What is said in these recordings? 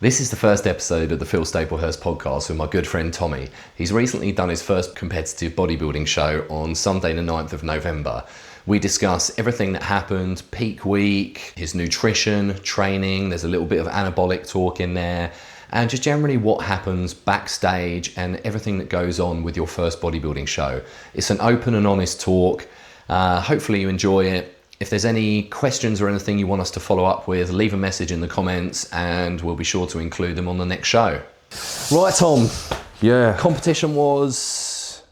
This is the first episode of the Staplehurst podcast with my good friend Tommy. He's recently done his first competitive bodybuilding show on Sunday the 9th of November. We discuss everything that happened, peak week, his nutrition, training, there's a little bit of anabolic talk in there, and just generally what happens backstage and everything that goes on with your first bodybuilding show. It's an open and honest talk. Hopefully you enjoy it. If there's any questions or anything you want us to follow up with, leave a message in the comments and we'll be sure to include them on the next show. Right, Tom. Yeah. Competition was...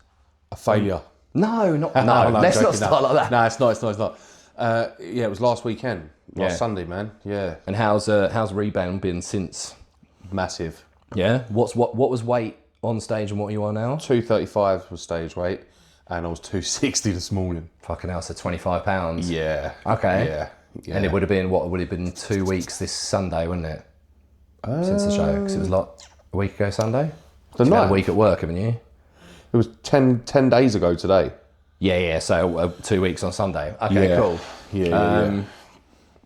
a failure. No, let's not start like that. No, it's not. Yeah, it was last weekend. Last Sunday, man. Yeah. And how's rebound been since? Massive. Yeah? What was weight on stage and what you are now? 235 was stage weight and I was 260 this morning. Fucking hell, so 25 pounds. Yeah. Okay. Yeah. And it would have been 2 weeks this Sunday, wouldn't it? Since the show, because it was like a week ago Sunday. You've had a week at work, haven't you? It was 10 days ago today. Yeah. So 2 weeks on Sunday. Okay, cool. Yeah.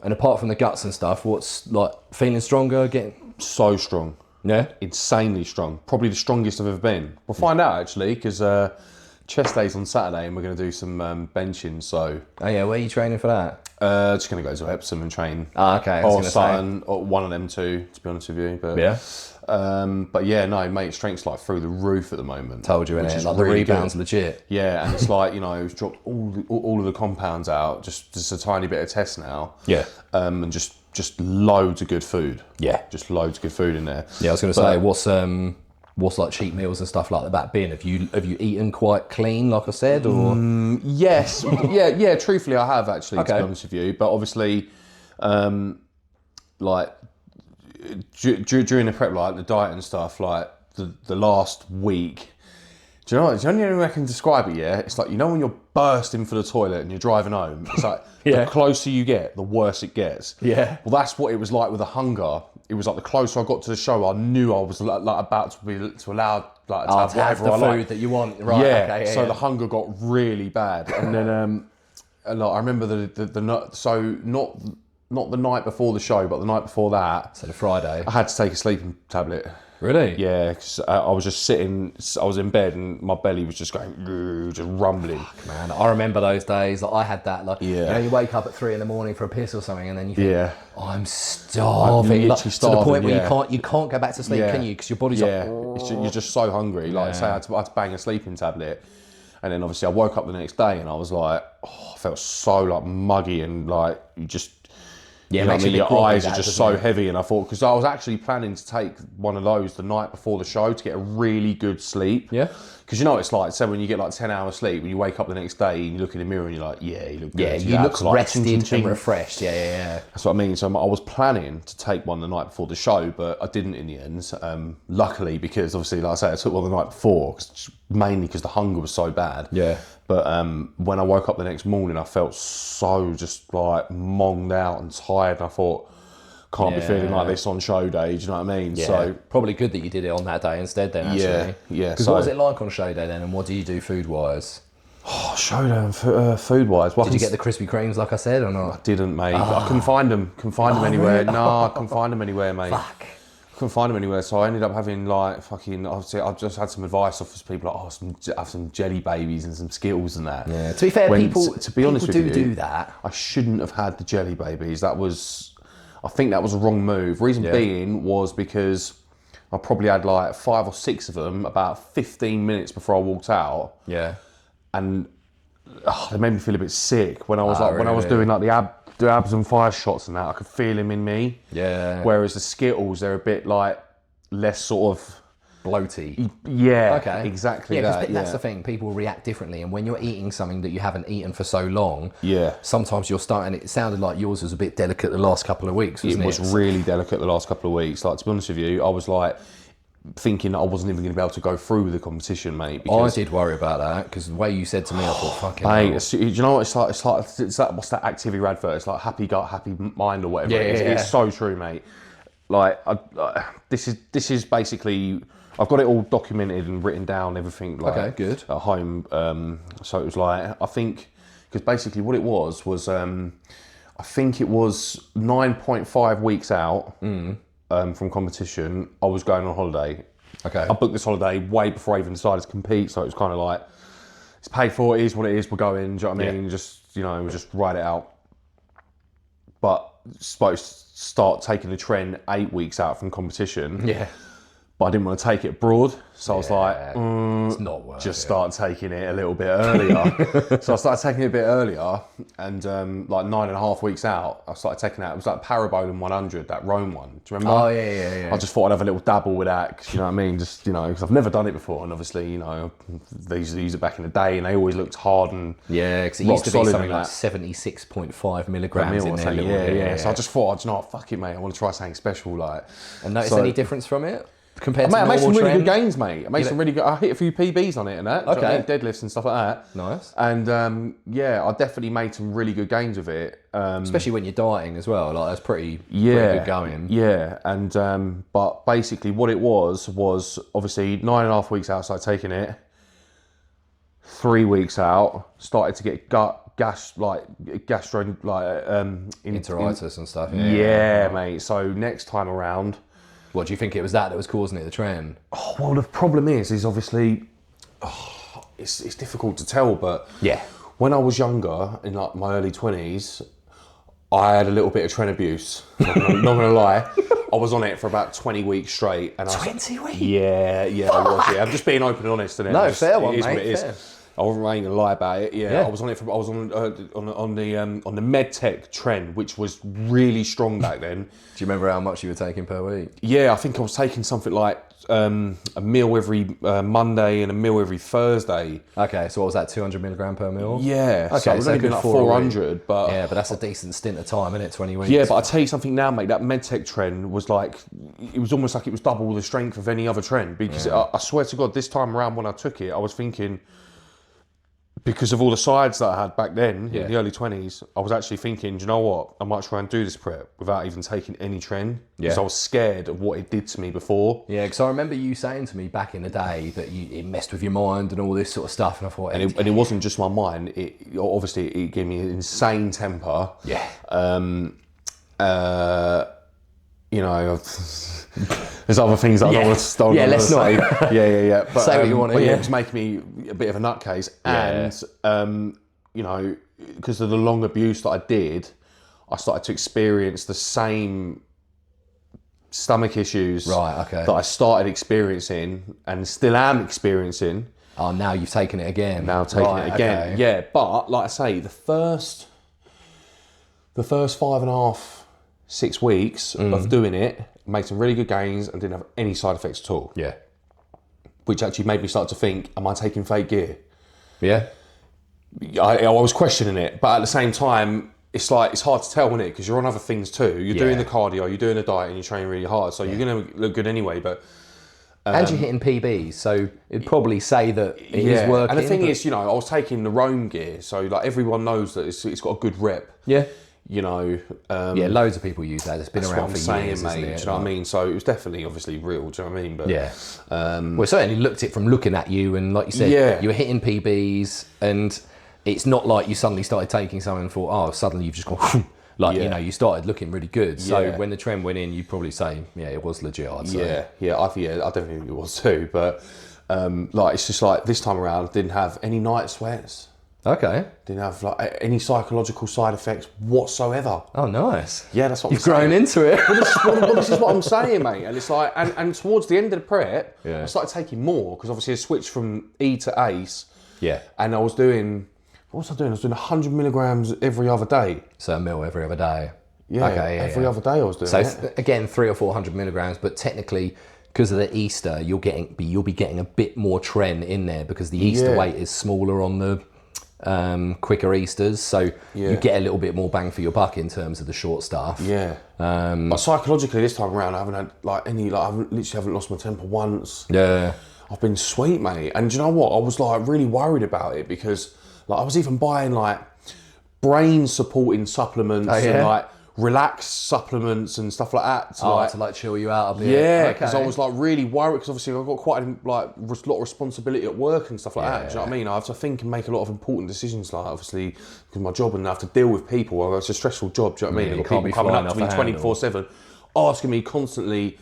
And apart from the guts and stuff, what's like feeling stronger? Getting So strong. Yeah. Insanely strong. Probably the strongest I've ever been. We'll find out actually, because chest day's on Saturday and we're going to do some benching. So. Oh yeah, where are you training for that? Just going to go to Epsom and train. Okay. Or Sutton, or one of them two, to be honest with you. But yeah. But yeah, no, mate, strength's like through the roof at the moment. Told you, innit? Like the really rebound's good. legit. Yeah, and it's like, it's dropped all of the compounds out, just a tiny bit of test now. Yeah. And just loads of good food. Yeah. Just loads of good food in there. Yeah, I was going to say, what's like cheat meals and stuff like that been? Have you eaten quite clean, like I said, or? Yes. yeah. Truthfully, I have actually, to be honest with you. But obviously, like during the prep, like the diet and stuff, like the last week. Do you know the only way I can describe it? Yeah, it's like when you're bursting for the toilet and you're driving home. It's like the closer you get, the worse it gets. Yeah. Well, that's what it was like with the hunger. It was like the closer I got to the show, I knew I was like about to be allowed to have whatever the I food like. that you want, right? Yeah. Okay, So the hunger got really bad, and then I remember not the night before the show, but the night before that. So the Friday. I had to take a sleeping tablet. Really? Yeah, because I was just sitting, I was in bed and my belly was just going, just rumbling. Fuck, man, I remember those days. Like I had that. Like, you wake up at 3 a.m. for a piss or something, and then you think, I'm starving. I'm to the starving, point where you can't go back to sleep, can you? Because your body's like, you're just so hungry. Like I say, I had to bang a sleeping tablet, and then obviously I woke up the next day and I was like, I felt so like muggy and like you just. Yeah, your eyes are just so heavy, and I thought, because I was actually planning to take one of those the night before the show to get a really good sleep. Yeah. Because it's like, so when you get like 10 hours sleep, when you wake up the next day and you look in the mirror and you're like, yeah, you look good. Yeah, you look rested and refreshed. Yeah. That's what I mean. So I was planning to take one the night before the show, but I didn't in the end. Luckily, because obviously, like I say, I took one the night before, mainly because the hunger was so bad. Yeah. But when I woke up the next morning, I felt so just like monged out and tired. And I thought, can't be feeling like this on show day. Do you know what I mean? Yeah. So probably good that you did it on that day instead then, actually. Yeah. Because what was it like on show day then, and what do you do food-wise? Oh, showdown food-wise. Did you get the Krispy Kremes, like I said, or not? I didn't, mate. I couldn't find them. Anywhere. Really? No, I couldn't find them anywhere, mate. Fuck. Couldn't find them anywhere, so I ended up having like fucking. Obviously, I've just had some advice off people like, have some jelly babies and some Skittles and that. Yeah. To be fair, to be honest with you, do that. I shouldn't have had the jelly babies. I think that was a wrong move. Reason being was because I probably had like 5 or 6 of them about 15 minutes before I walked out. Yeah. And they made me feel a bit sick when I was when I was doing like the abs and fire shots and that. I could feel them in me. Yeah. Whereas the Skittles, they're a bit like less sort of bloaty. Yeah. Okay. Exactly. Yeah, that's the thing. People react differently, and when you're eating something that you haven't eaten for so long, sometimes you're starting. It sounded like yours was a bit delicate the last couple of weeks, wasn't it? It was really delicate the last couple of weeks. Like, to be honest with you, I was like thinking that I wasn't even going to be able to go through with the competition, mate. Because I did worry about that, because the way you said to me, I thought, fucking mate, do you know what it's like? It's that, what's that Activia advert? It's like happy gut, happy mind or whatever. It's so true, mate. Like, this is basically, I've got it all documented and written down, everything like good. At home. So it was like, I think, because basically what it was I think it was 9.5 weeks out. from competition, I was going on holiday. Okay. I booked this holiday way before I even decided to compete, so it was kind of like, it's paid for, it is what it is, we're going, do you know what I mean? Just, just ride it out. But supposed to start taking the tren 8 weeks out from competition. Yeah. But I didn't want to take it abroad, so I was like, it's not worth just it. start taking it a little bit earlier. So I started taking it a bit earlier, and like 9.5 weeks out, I started taking that. It was like Parabolin 100, that Rome one. Do you remember? Oh, yeah. I just thought I'd have a little dabble with that, 'cause, you know what I mean? Just, because I've never done it before, and obviously, they used to use it back in the day, and they always looked hard and yeah, because it rock used to be solid something and like that. 76.5 milligrams in there. Yeah. So I just thought, you know what, fuck it, mate. I want to try something special, like. And notice any difference from it compared to I made some normal really trend? good gains, mate. I hit a few PBs on it and that. Okay. Deadlifts and stuff like that. Nice. And I definitely made some really good gains with it. Especially when you're dieting as well. Like, that's pretty good going. Yeah. And but basically what it was obviously 9.5 weeks out, started taking it. 3 weeks out, started to get Enteritis and stuff. Yeah, mate. So next time around. What do you think it was that was causing it, the trend? Oh, well, the problem is obviously, it's difficult to tell, but yeah, when I was younger, in like my early 20s, I had a little bit of tren abuse. Not gonna lie, I was on it for about 20 weeks straight. And 20 weeks? Yeah, I was. Yeah, I'm just being open and honest. And no, fair one, mate. It is. Fair. I ain't gonna lie about it. Yeah. I was on it. I was on the MedTech trend, which was really strong back then. Do you remember how much you were taking per week? Yeah, I think I was taking something like a meal every Monday and a meal every Thursday. Okay, so what was that, 200 milligram per meal? Yeah. Okay, so it was only been like 400, but yeah, but that's a decent stint of time, isn't it? 20 weeks. Yeah, but I tell you something now, mate. That MedTech trend was like, it was almost like it was double the strength of any other trend, because I swear to God, this time around when I took it, I was thinking, because of all the sides that I had back then, in the early 20s, I was actually thinking, do you know what? I might try and do this prep without even taking any trend. Because I was scared of what it did to me before. Yeah, because I remember you saying to me back in the day that it messed with your mind and all this sort of stuff, and I thought... And it wasn't just my mind. It gave me an insane temper. Yeah. There's other things that I don't want to start. Yeah, let's not. Yeah. But, say what you want to. It was making me a bit of a nutcase, and because of the long abuse that I did, I started to experience the same stomach issues. Right. Okay. That I started experiencing and still am experiencing. Oh, now you've taken it again. Now taking it again. Okay. Yeah, but like I say, the first 5.5, 6 weeks of doing it, made some really good gains and didn't have any side effects at all. Yeah. Which actually made me start to think, am I taking fake gear? Yeah. I was questioning it, but at the same time, it's hard to tell, isn't it? Because you're on other things too. You're doing the cardio, you're doing the diet, and you're training really hard, so you're going to look good anyway, but... and you're hitting PBs, so it'd probably say that it is working. And the thing is, I was taking the Rome gear, so like everyone knows that it's got a good rep. Yeah. Loads of people use that. It's been around for years, mate. Do you know what I mean? So it was definitely, obviously, real. Do you know what I mean? But well, it certainly looked it from looking at you, and like you said, you were hitting PBs, and it's not like you suddenly started taking something and thought, oh, suddenly you've just gone. You started looking really good. So when the trend went in, you'd probably say, yeah, it was legit. I'd say. I definitely think it was too. But it's just like this time around, I didn't have any night sweats. Okay. Didn't have like any psychological side effects whatsoever. Oh, nice. Yeah, that's what you've grown into it. This is what I'm saying, mate. And it's like, and towards the end of the prep, I started taking more because obviously I switched from E to ACE. Yeah. And I was doing, what was I doing? I was doing 100 milligrams every other day. So a meal every other day. Yeah. Okay. Every other day I was doing it. So again, 300 or 400 milligrams, but technically, because of the Easter, you'll be getting a bit more tren in there because the Easter weight is smaller on the quicker Easters, so you get a little bit more bang for your buck in terms of the short stuff. Yeah. But psychologically this time around, I haven't had I literally haven't lost my temper once. Yeah. I've been sweet, mate. And do you know what? I was really worried about it because I was even buying brain supporting supplements and relax supplements and stuff like that to chill you out a bit. Yeah, because I was really worried because obviously I've got quite a lot of responsibility at work and stuff like that. Do you know what I mean? I have to think and make a lot of important decisions, obviously because my job, and I have to deal with people. Well, it's a stressful job. Do you know what I mean? I've got people coming up to me 24/7. asking me constantly,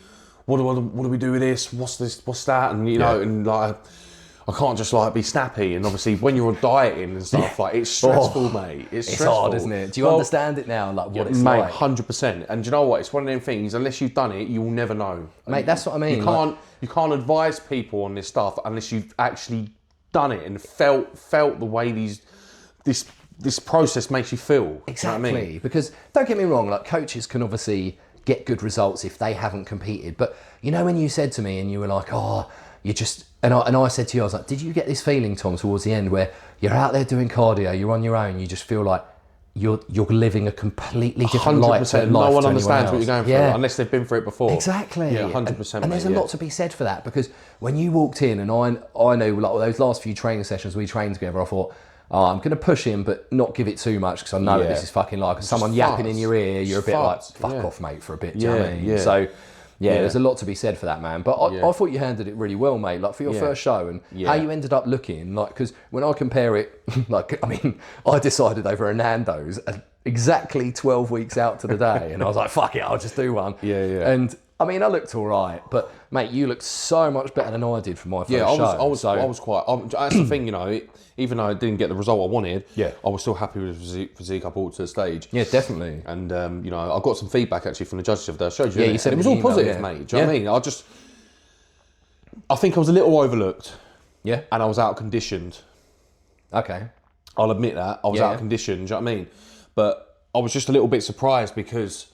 what do we do with this? What's this? What's that? And you know, and like, I can't just like be snappy. And obviously, when you're on dieting and stuff, like it's stressful, mate. It's stressful. Hard, isn't it? Do you understand it now? Like what it's mate, like, 100%. And do you know what? It's one of them things. Unless you've done it, you will never know, mate. That's what I mean. You can't advise people on this stuff unless you've actually done it and felt the way this process makes you feel. Exactly. You know what I mean? Because don't get me wrong, like coaches can obviously get good results if they haven't competed. But you know when you said to me and you were like, oh, you just, and I said to you, I was like, did you get this feeling, Tom, towards the end where you're out there doing cardio, you're on your own, you just feel like you're living a completely different life. No one understands what you're going through unless they've been through it before. Exactly. Yeah, 100%. And there's a lot to be said for that, because when you walked in and I know like those last few training sessions we trained together, I thought, oh, I'm going to push him, but not give it too much because I know what this is fucking like. Someone yapping in your ear, you're a bit like, fuck off, mate, for a bit. Do you know what I mean? So, there's a lot to be said for that, man. But I thought you handled it really well, mate. Like for your first show and how you ended up looking. Like, because when I compare it, like, I mean, I decided over a Nando's exactly 12 weeks out to the day, and I was like, fuck it, I'll just do one. And I mean, I looked all right, but mate, you looked so much better than I did for my first show. I was quite. That's the thing, you know. Even though I didn't get the result I wanted, I was still happy with the physique I brought to the stage. Yeah, definitely. And you know, I got some feedback actually from the judges of that. I showed you. Yeah, you said it was all positive, mate. Do you know what I mean? I think I was a little overlooked. Yeah. And I was out conditioned. Okay. I'll admit that I was out conditioned. Do you know what I mean? But I was just a little bit surprised because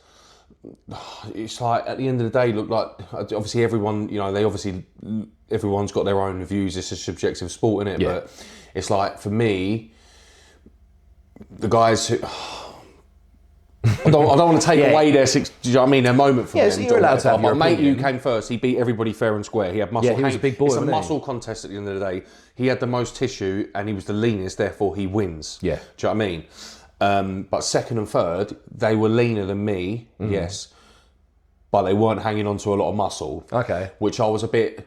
it's like at the end of the day, look, like obviously everyone, you know, everyone's got their own views. It's a subjective sport, innit? But it's like for me, the guys who I don't want to take away their do you know what I mean? Their moment from them. So you're allowed to have your mate who came first, he beat everybody fair and square. He had muscle. Yeah, he was a big boy. It's a muscle contest at the end of the day. He had the most tissue and he was the leanest, therefore he wins. Yeah. Do you know what I mean? But second and third, they were leaner than me, yes, but they weren't hanging on to a lot of muscle. Okay. Which I was a bit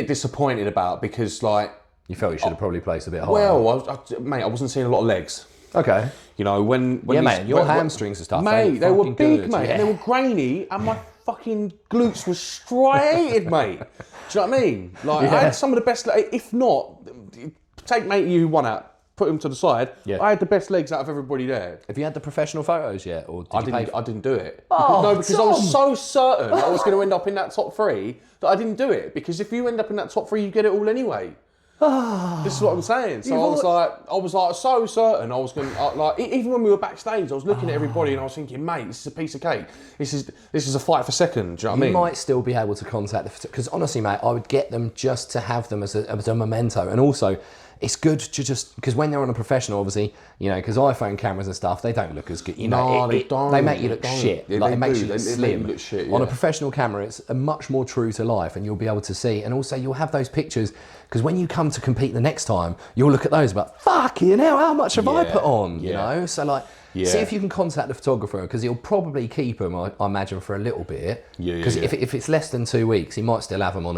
disappointed about because, like, you felt you should have probably placed a bit higher. Well, mate, I wasn't seeing a lot of legs. Okay. You know, when mate, your hamstrings and stuff, mate, they were big, good. mate, and they were grainy, and my fucking glutes were striated, mate. Do you know what I mean? Like, I had some of the best, if not, take mate you won out. Put him to the side. I had the best legs out of everybody there. Have you had the professional photos yet, or I didn't do it. Because I was so certain I was going to end up in that top 3 that I didn't do it. Because if you end up in that top 3, you get it all anyway. This is what I'm saying. So I was like so certain I was going to, like, even when we were backstage, I was looking at everybody and I was thinking, mate, this is a piece of cake. This is a fight for second. Do you know what I mean? You might still be able to contact the, because honestly, mate, I would get them just to have them as a memento, and also. It's good to just, because when they're on a professional, obviously, you know, because iPhone cameras and stuff, they don't look as good. You know, they don't. They make you look shit. Yeah, like, it makes you look slim. They look shit, On a professional camera, it's a much more true to life, and you'll be able to see. And also, you'll have those pictures, because when you come to compete the next time, you'll look at those about, fuck, you know, how much have I put on? You know? So, like, see if you can contact the photographer, because he'll probably keep them, I imagine, for a little bit. Because if it's less than 2 weeks, he might still have them on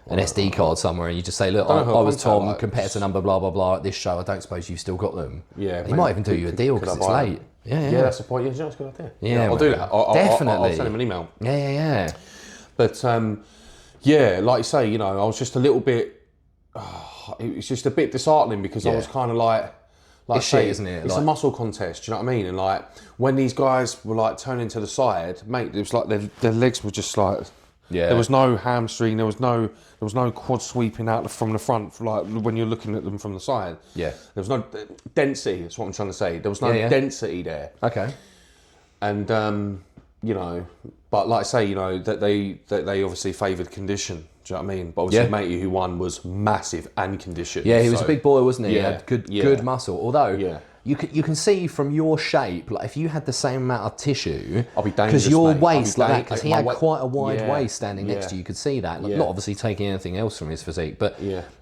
an SD card somewhere, and you just say, look, I was Tom, compared to number blah, blah, blah at this show. I don't suppose you've still got them. Yeah. He might even do you a deal because it's late. Yeah, that's the point. Yeah, that's a good idea. Yeah, I'll do that. Definitely. I'll send him an email. Yeah. But, like you say, you know, I was just a little bit, it was just a bit disheartening because I was kind of like it's shit, isn't it? It's a muscle contest, do you know what I mean? And like, when these guys were like turning to the side, mate, it was like their legs were just like, there was no hamstring, there was no quad sweeping out from the front, like when you're looking at them from the side. Yeah. There was no density, that's what I'm trying to say. There was no density there. Okay. And, you know, but like I say, you know, that they obviously favoured condition. Do you know what I mean? But obviously, matey who won was massive and conditioned. Yeah, he was a big boy, wasn't he? He had good muscle. Although, you can see from your shape, like if you had the same amount of tissue, I'll be dangerous, because your mate. waist like that, because he had quite a wide waist standing next to you, you could see that. Like, not obviously taking anything else from his physique, but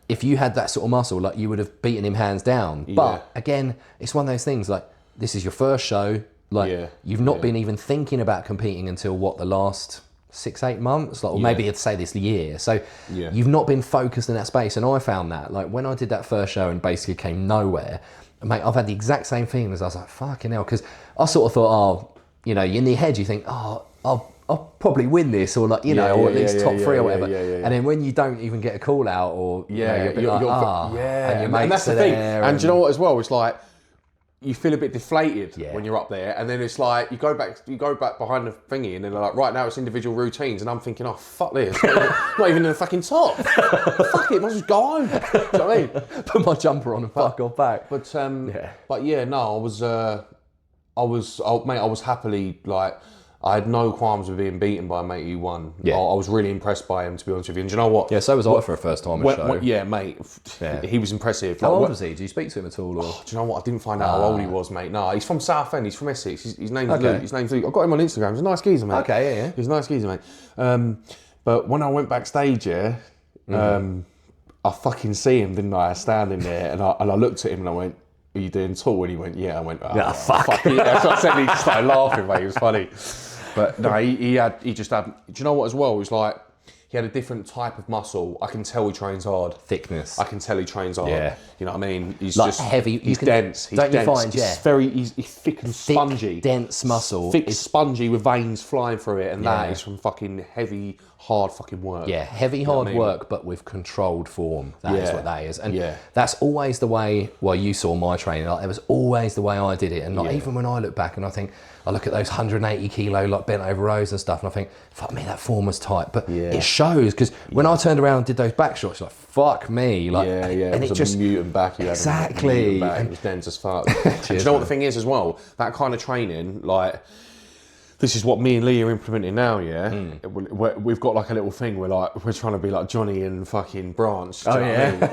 if you had that sort of muscle, like you would have beaten him hands down. But again, it's one of those things, like this is your first show, like you've not been even thinking about competing until the last 6-8 months, like, or maybe I'd say this year. So you've not been focused in that space. And I found that, like, when I did that first show and basically came nowhere, mate, I've had the exact same feeling as I was like, fucking hell, because I sort of thought, you know, in your head you think, oh, I'll probably win this, or like, you know, or at least top three or whatever. And then when you don't even get a call out, or you know, you're a bit like, and your mates that's the are thing. there. And do you know what as well? It's like you feel a bit deflated when you're up there, and then it's like you go back behind the thingy, and then like, right now it's individual routines, and I'm thinking, oh fuck this, not even in the fucking top. Fuck it, might as well go home. Do you know what I mean? Put my jumper on and fuck off back. But yeah, no, I was happily like. I had no qualms with being beaten by a mate who won. Yeah. I was really impressed by him, to be honest with you. And do you know what? Yeah, so was I for a first time show. Yeah, mate. Yeah. He was impressive. How old was he? Did you speak to him at all? Or? Do you know what? I didn't find out how old he was, mate. No, he's from Southend. He's from Essex. His name's Luke. His name's Luke. I've got him on Instagram. He's a nice geezer, mate. Okay, yeah. He's a nice geezer, mate. But when I went backstage, I fucking see him, didn't I? Standing there, and I looked at him and I went, "Are you doing tall?" And he went, "Yeah." I went, "Oh, fuck it." That's what I said. He just started laughing, mate. It was funny. But no, he just had. Do you know what as well? It was like he had a different type of muscle. I can tell he trains hard. Thickness. I can tell he trains hard. Yeah. You know what I mean? He's like just heavy. He's dense. He's don't dense. you find? He's thick and spongy. Dense muscle. Thick, spongy with veins flying through it, and that is from fucking heavy, hard fucking work. Yeah, heavy, hard work, but with controlled form. That is what that is. And that's always the way, well, you saw my training, like, it was always the way I did it. And like, even when I look back and I look at those 180 kilo like bent over rows and stuff, and I think, fuck me, that form was tight. But it shows, because when I turned around and did those back shots, like, fuck me. Like, and it was just a mutant back. Exactly. It was dense as fuck. And do you know what the thing is as well? That kind of training, like, this is what me and Lee are implementing now, We've got like a little thing where like we're trying to be like Johnny and fucking Branch. But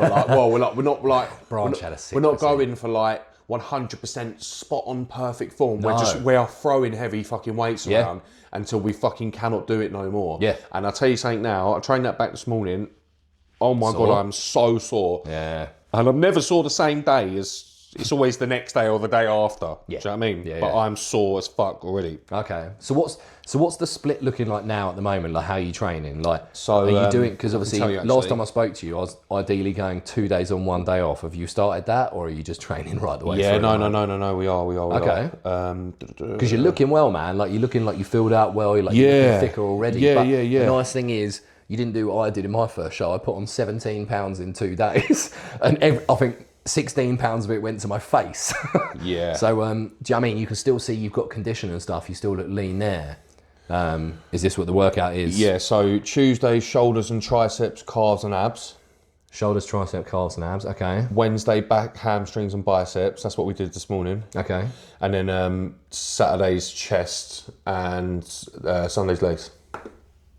like, well, we're not like Branch had a sick we're not going for like 100% spot on perfect form. We are throwing heavy fucking weights around until we fucking cannot do it no more. Yeah. And I'll tell you something now. I trained that back this morning. Oh my God, I'm so sore. Yeah. And I'm never sore the same day as. It's always the next day or the day after. Do you know what I mean? But I'm sore as fuck already. Okay. So what's the split looking like now at the moment? Like, how are you training? Like, are you doing? Because obviously, last time I spoke to you, I was ideally going 2 days on, 1 day off. Have you started that, or are you just training right the way through? Yeah, no. We are. Okay. Because you're looking well, man. Like, you're looking like you filled out well. You're like you're looking thicker already. Yeah. The nice thing is, you didn't do what I did in my first show. I put on 17 pounds in 2 days, and I think 16 pounds of it went to my face. Yeah. So, do you know what I mean? You can still see you've got condition and stuff. You still look lean there. Is this what the workout is? Yeah, so Tuesday, shoulders and triceps, calves and abs. Shoulders, tricep, calves and abs. Okay. Wednesday, back, hamstrings and biceps. That's what we did this morning. Okay. And then Saturday's chest and Sunday's legs.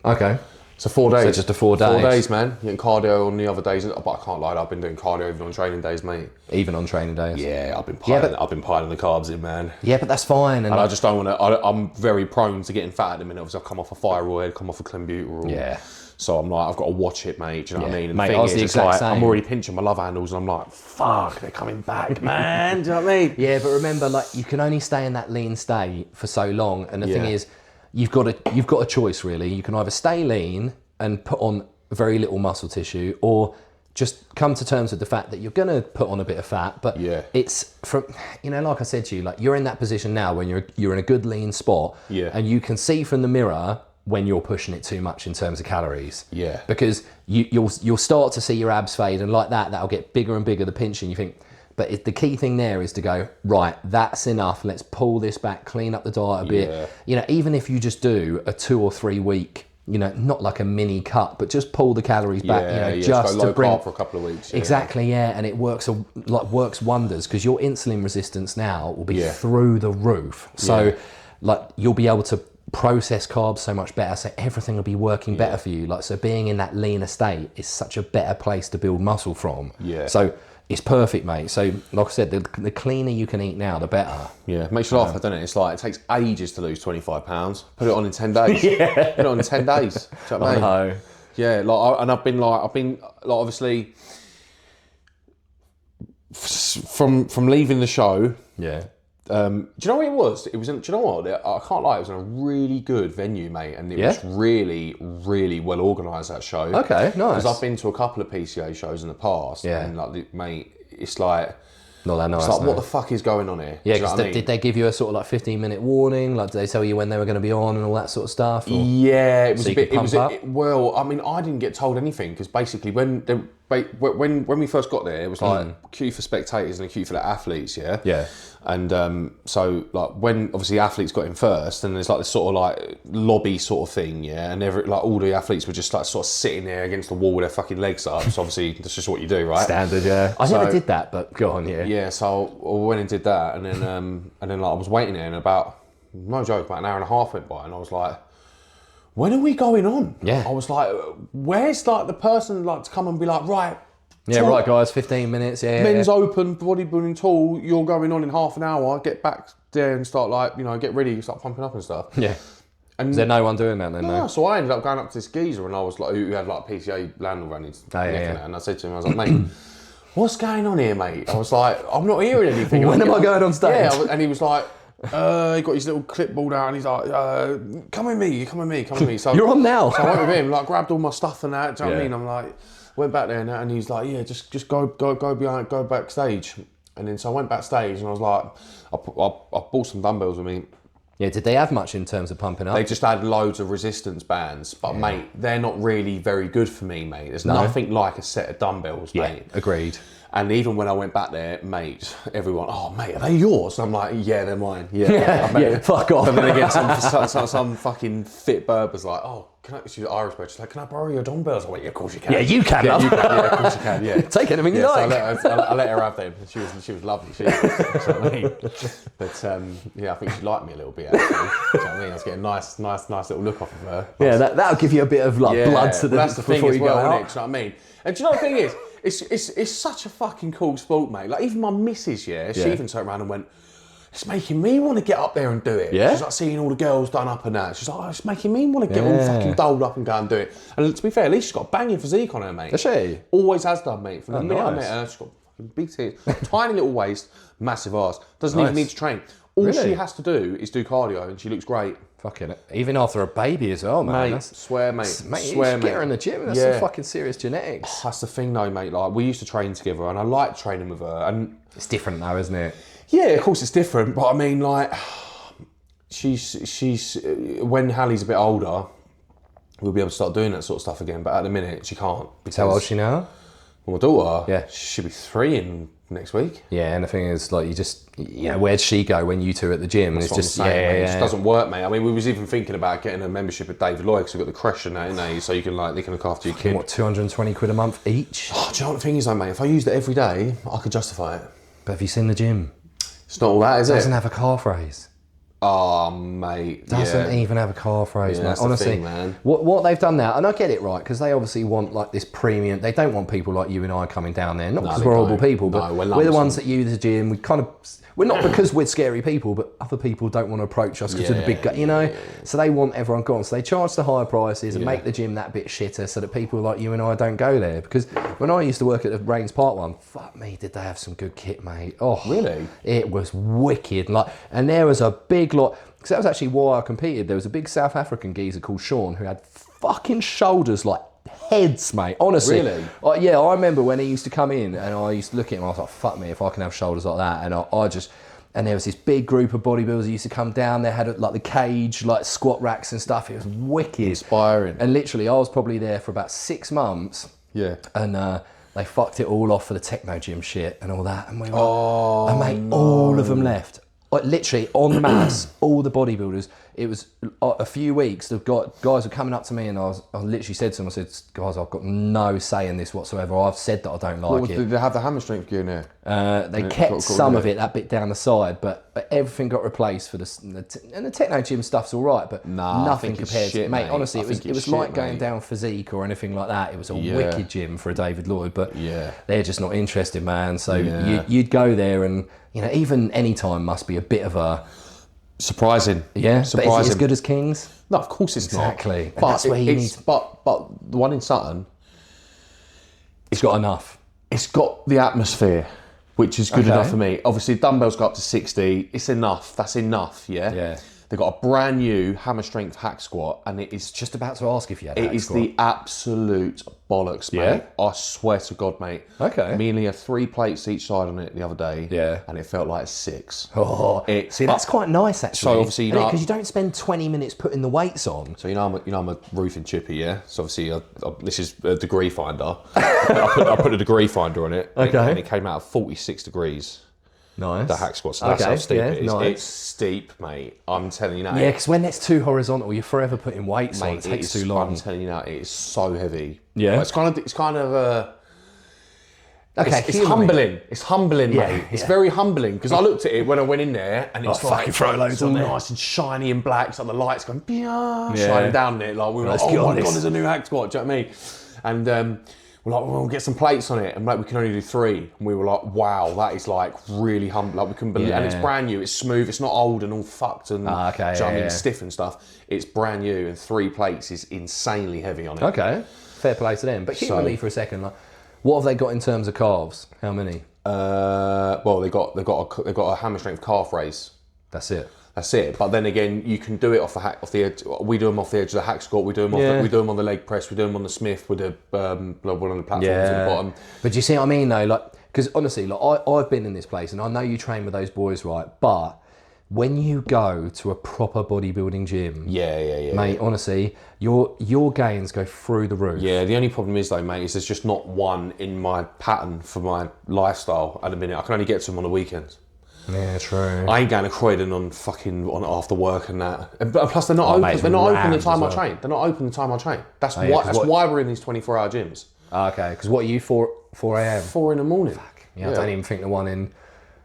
Okay. So 4 days. So just a 4 days. 4 days, man. Getting cardio on the other days, but I can't lie, I've been doing cardio even on training days, mate. Even on training days. Yeah, I've been piling the carbs in, man. Yeah, but that's fine. And I just don't want to. I'm very prone to getting fat at the minute. Obviously, I've come off a thyroid, come off a clenbuterol. Yeah. So I'm like, I've got to watch it, mate. Do you know what I mean? And Mate, the I thing was is, the it's exact like, same. I'm already pinching my love handles, and I'm like, fuck, they're coming back, man. Do you know what I mean? Yeah, but remember, like, you can only stay in that lean state for so long, and the thing is, you've got a choice really. You can either stay lean and put on very little muscle tissue, or just come to terms with the fact that you're going to put on a bit of fat. But it's from, like I said to you, like, you're in that position now when you're in a good lean spot, and you can see from the mirror when you're pushing it too much in terms of calories. Yeah. Because you'll start to see your abs fade, and like that'll get bigger and bigger, the pinching. You think, but the key thing there is to go, right, that's enough. Let's pull this back, clean up the diet a bit. Even if you just do a 2 or 3 week, not like a mini cut, but just pull the calories back, just go low to bring carb for a couple of weeks. Exactly, and it works wonders, because your insulin resistance now will be through the roof. So, like, you'll be able to process carbs so much better, so everything will be working better for you. Like, so being in that leaner state is such a better place to build muscle from. So it's perfect, mate. So like I said, the cleaner you can eat now, the better. Yeah, makes you laugh, doesn't it? It's like, it takes ages to lose 25 pounds. Put it on in 10 days. Put it on in 10 days. Do you know what I mean? know. Yeah, I've been obviously from leaving the show. Yeah. Do you know what it was? It was. Do you know what? I can't lie. It was in a really good venue, mate, and it was really, really well organised. That show. Okay, nice. Because I've been to a couple of PCA shows in the past, and mate, it's like Not that nice. It's like, no. what the fuck is going on here? Yeah, Do you know because what I mean? did they give you a sort of like 15-minute warning? Like, did they tell you when they were going to be on and all that sort of stuff? Or? Yeah, it was So a you bit. could It was pump up? well. I mean, I didn't get told anything because basically when we first got there, it was like a queue for spectators and a queue for the athletes. Yeah. Yeah. And so like when obviously athletes got in first, and there's like this sort of like lobby sort of thing, yeah, and like all the athletes were just like sort of sitting there against the wall with their fucking legs up. So obviously that's just what you do, right? Standard, yeah. I never did that, but go on, yeah. Yeah, so I went and did that, and then like I was waiting there, and about, no joke, about an hour and a half went by, and I was like, when are we going on? Yeah. I was like, where's like the person like to come and be like, right, Yeah, right, guys, 15 minutes, yeah. men's open bodybuilding tool, you're going on in half an hour, get back there and start like, you know, get ready, start pumping up and stuff. Yeah. And Is there no one doing that then? no, so I ended up going up to this geezer, and I was like, who had like PCA landlord around his neck and that, and I said to him, I was like, mate, what's going on here, mate? I was like, I'm not hearing anything. When am I going on stage? Yeah, and he was like, he got his little clipboard out, and he's like, come with me. So You're on now. So I went with him, like grabbed all my stuff and that. Do you know what I Yeah. mean? I'm like, went back there and that, and he's like, yeah, just go behind, go backstage. And then so I went backstage, and I was like, I bought some dumbbells with me. Yeah, did they have much in terms of pumping up? They just had loads of resistance bands, but mate, they're not really very good for me, mate. There's nothing like a set of dumbbells, mate. Agreed. And even when I went back there, mate, everyone, oh mate, are they yours? I'm like, yeah, they're mine. Yeah, Yeah, fuck off. And then again, some fucking fit burber's like, oh, she's Irish, but she's like, can I borrow your dumbbells? I went, yeah, of course you can. Yeah, you can, Yeah, love. you can. Yeah, of course you can. Yeah, Take anything you so like. I let her have them. She was lovely. She was, you know what I mean? But yeah, I think she liked me a little bit. Actually, you know what I mean? I was getting a nice little look off of her. Yeah, that'll give you a bit of like blood to the that's the thing before as you well, go isn't it? out. Do you know what I mean? And do you know what the thing is? It's such a fucking cool sport, mate. Like even my missus, she even turned around and went, it's making me want to get up there and do it. Yeah? She's like seeing all the girls done up and that. She's like, oh, it's making me want to get all fucking doled up and go and do it. And to be fair, at least she's got a banging physique on her, mate. Does she? Always has done, mate. From the minute I nice. met her, she's got fucking big tits, tiny little waist, massive ass. Doesn't even Nice. need to train. All Really? she has to do is do cardio, and she looks great. Fucking even after a baby as well, man. Mate, swear, mate. Mate, you swear, should get her in the gym. That's some fucking serious genetics. That's the thing, though, mate. Like we used to train together, and I liked training with her. And It's different now, isn't it? yeah, of course it's different, but I mean, like, she's when Hallie's a bit older, we'll be able to start doing that sort of stuff again. But at the minute, she can't. Because How old is she now? my daughter, Yeah. she should be 3 in next week. Yeah, and the thing is, like, where'd she go when you two are at the gym? That's It's what I'm just, saying, mate. It yeah. just doesn't work, mate. I mean, we was even thinking about getting a membership at David Lloyd because we've got the creche and that, innit? So you can they can look after your kid. What, 220 quid a month each? Oh, do you know what the thing is, though, mate? If I used it every day, I could justify it. But have you seen the gym? It's not all that, is it? Doesn't have a calf raise. Oh, mate. Doesn't even have a calf raise, Yeah, mate. that's the Honestly, thing, man. What they've done now, and I get it, right, because they obviously want like this premium. They don't want people like you and I coming down there, not because they we're horrible don't. people, No, but we're we're the lumps. ones that use the gym. We're not because we're scary people, but other people don't want to approach us because we're the big guy, you know. So they want everyone gone. So they charge the higher prices and make the gym that bit shitter, so that people like you and I don't go there. Because when I used to work at the Rains Park one, fuck me, did they have some good kit, mate? Oh, Really? It was wicked. And there was a big lot. Because that was actually why I competed. There was a big South African geezer called Sean who had fucking shoulders like heads, mate. Honestly. Really? Yeah, I remember when he used to come in and I used to look at him, I was like, fuck me, if I can have shoulders like that. And and there was this big group of bodybuilders who used to come down. They had like the cage, like squat racks and stuff. It was wicked. Inspiring. And literally, I was probably there for about 6 months. Yeah. And they fucked it all off for the techno gym shit and all that. And we were, and mate, all of them left. Like literally en masse, all the bodybuilders. It was a few weeks. The guys were coming up to me, and I literally said to them, I said, guys, I've got no say in this whatsoever. I've said that I don't like it. Did they have the hammer strength gear in there? They kept some of it, that bit down the side, but everything got replaced for and the techno gym stuff's all right, but nothing compared to, mate, honestly, it was like going down physique or anything like that. It was a wicked gym for a David Lloyd, but they're just not interested, man. So you'd go there and, you know, even any time must be a bit of a... Surprising. Yeah, surprising. but is it as good as King's? No, of course it's Exactly. not. And that's where you need... But the one in Sutton, It's got enough. it's got the atmosphere, which is good enough for me. Obviously, dumbbells go up to 60. It's enough. That's enough, yeah? Yeah. They've got a brand new hammer strength hack squat, and it is Just about to ask if you had a it hack is squat. the absolute bollocks, mate. Yeah? I swear to God, mate. Okay. Me and Lee had 3 plates each side on it the other day. Yeah. And it felt like 6. Oh, see, that's quite nice actually. So obviously, you know, because you don't spend 20 minutes putting the weights on. So I'm a roofing chippy, yeah. So obviously, this is a degree finder. I put a degree finder on it, Okay. and it came out at 46 degrees. Nice. The hack squat. So that's Okay, how steep yeah, it is. nice. It's steep, mate. I'm telling you now. Yeah, because when it's too horizontal, you're forever putting weights on. It takes too long. I'm telling you now, it is so heavy. Yeah. But it's kind of Okay, it's humbling. It's humbling, Yeah, mate. It's yeah. very humbling because I looked at it when I went in there, and it's Oh, like fucking throw loads it's all on there. nice and shiny and black. It's like the lights going shining down on it. Like we were Let's like, get oh on my this. god, there's a new hack squat. Do you know what I mean? And we're like, well, we'll get some plates on it, and like we can only do 3. And we were like, wow, that is like really humbling. Like we couldn't believe, and it's Yeah. brand new. It's smooth. It's not old and all fucked and Okay, do you know what I mean? yeah. Stiff and stuff. It's brand new, and 3 plates is insanely heavy on it. Okay, fair play to them. But humanly for a second, like, what have they got in terms of calves? How many? Well, they got a hammer strength calf raise. That's it. That's it. But then again, you can do it off the edge. We do them off the edge of the hack squat. We do them Yeah. we do them on the leg press. We do them on the Smith with the one on the platforms at the bottom. But do you see what I mean though? Like, because honestly, like I've been in this place and I know you train with those boys, right? But when you go to a proper bodybuilding gym, Yeah. mate, honestly, your gains go through the roof. Yeah, the only problem is though, mate, is there's just not one in my pattern for my lifestyle at the minute. I can only get to them on the weekends. Yeah, true. I ain't going to Croydon on after work and that. And plus, they're not Oh, open. mate, it's They're not open the rammed time I as well. train. They're not open the time I train. That's yeah, 'cause why we're in these 24-hour gyms. Okay, because what are you 4 a.m.? 4 in the morning. Yeah, I don't even think the one in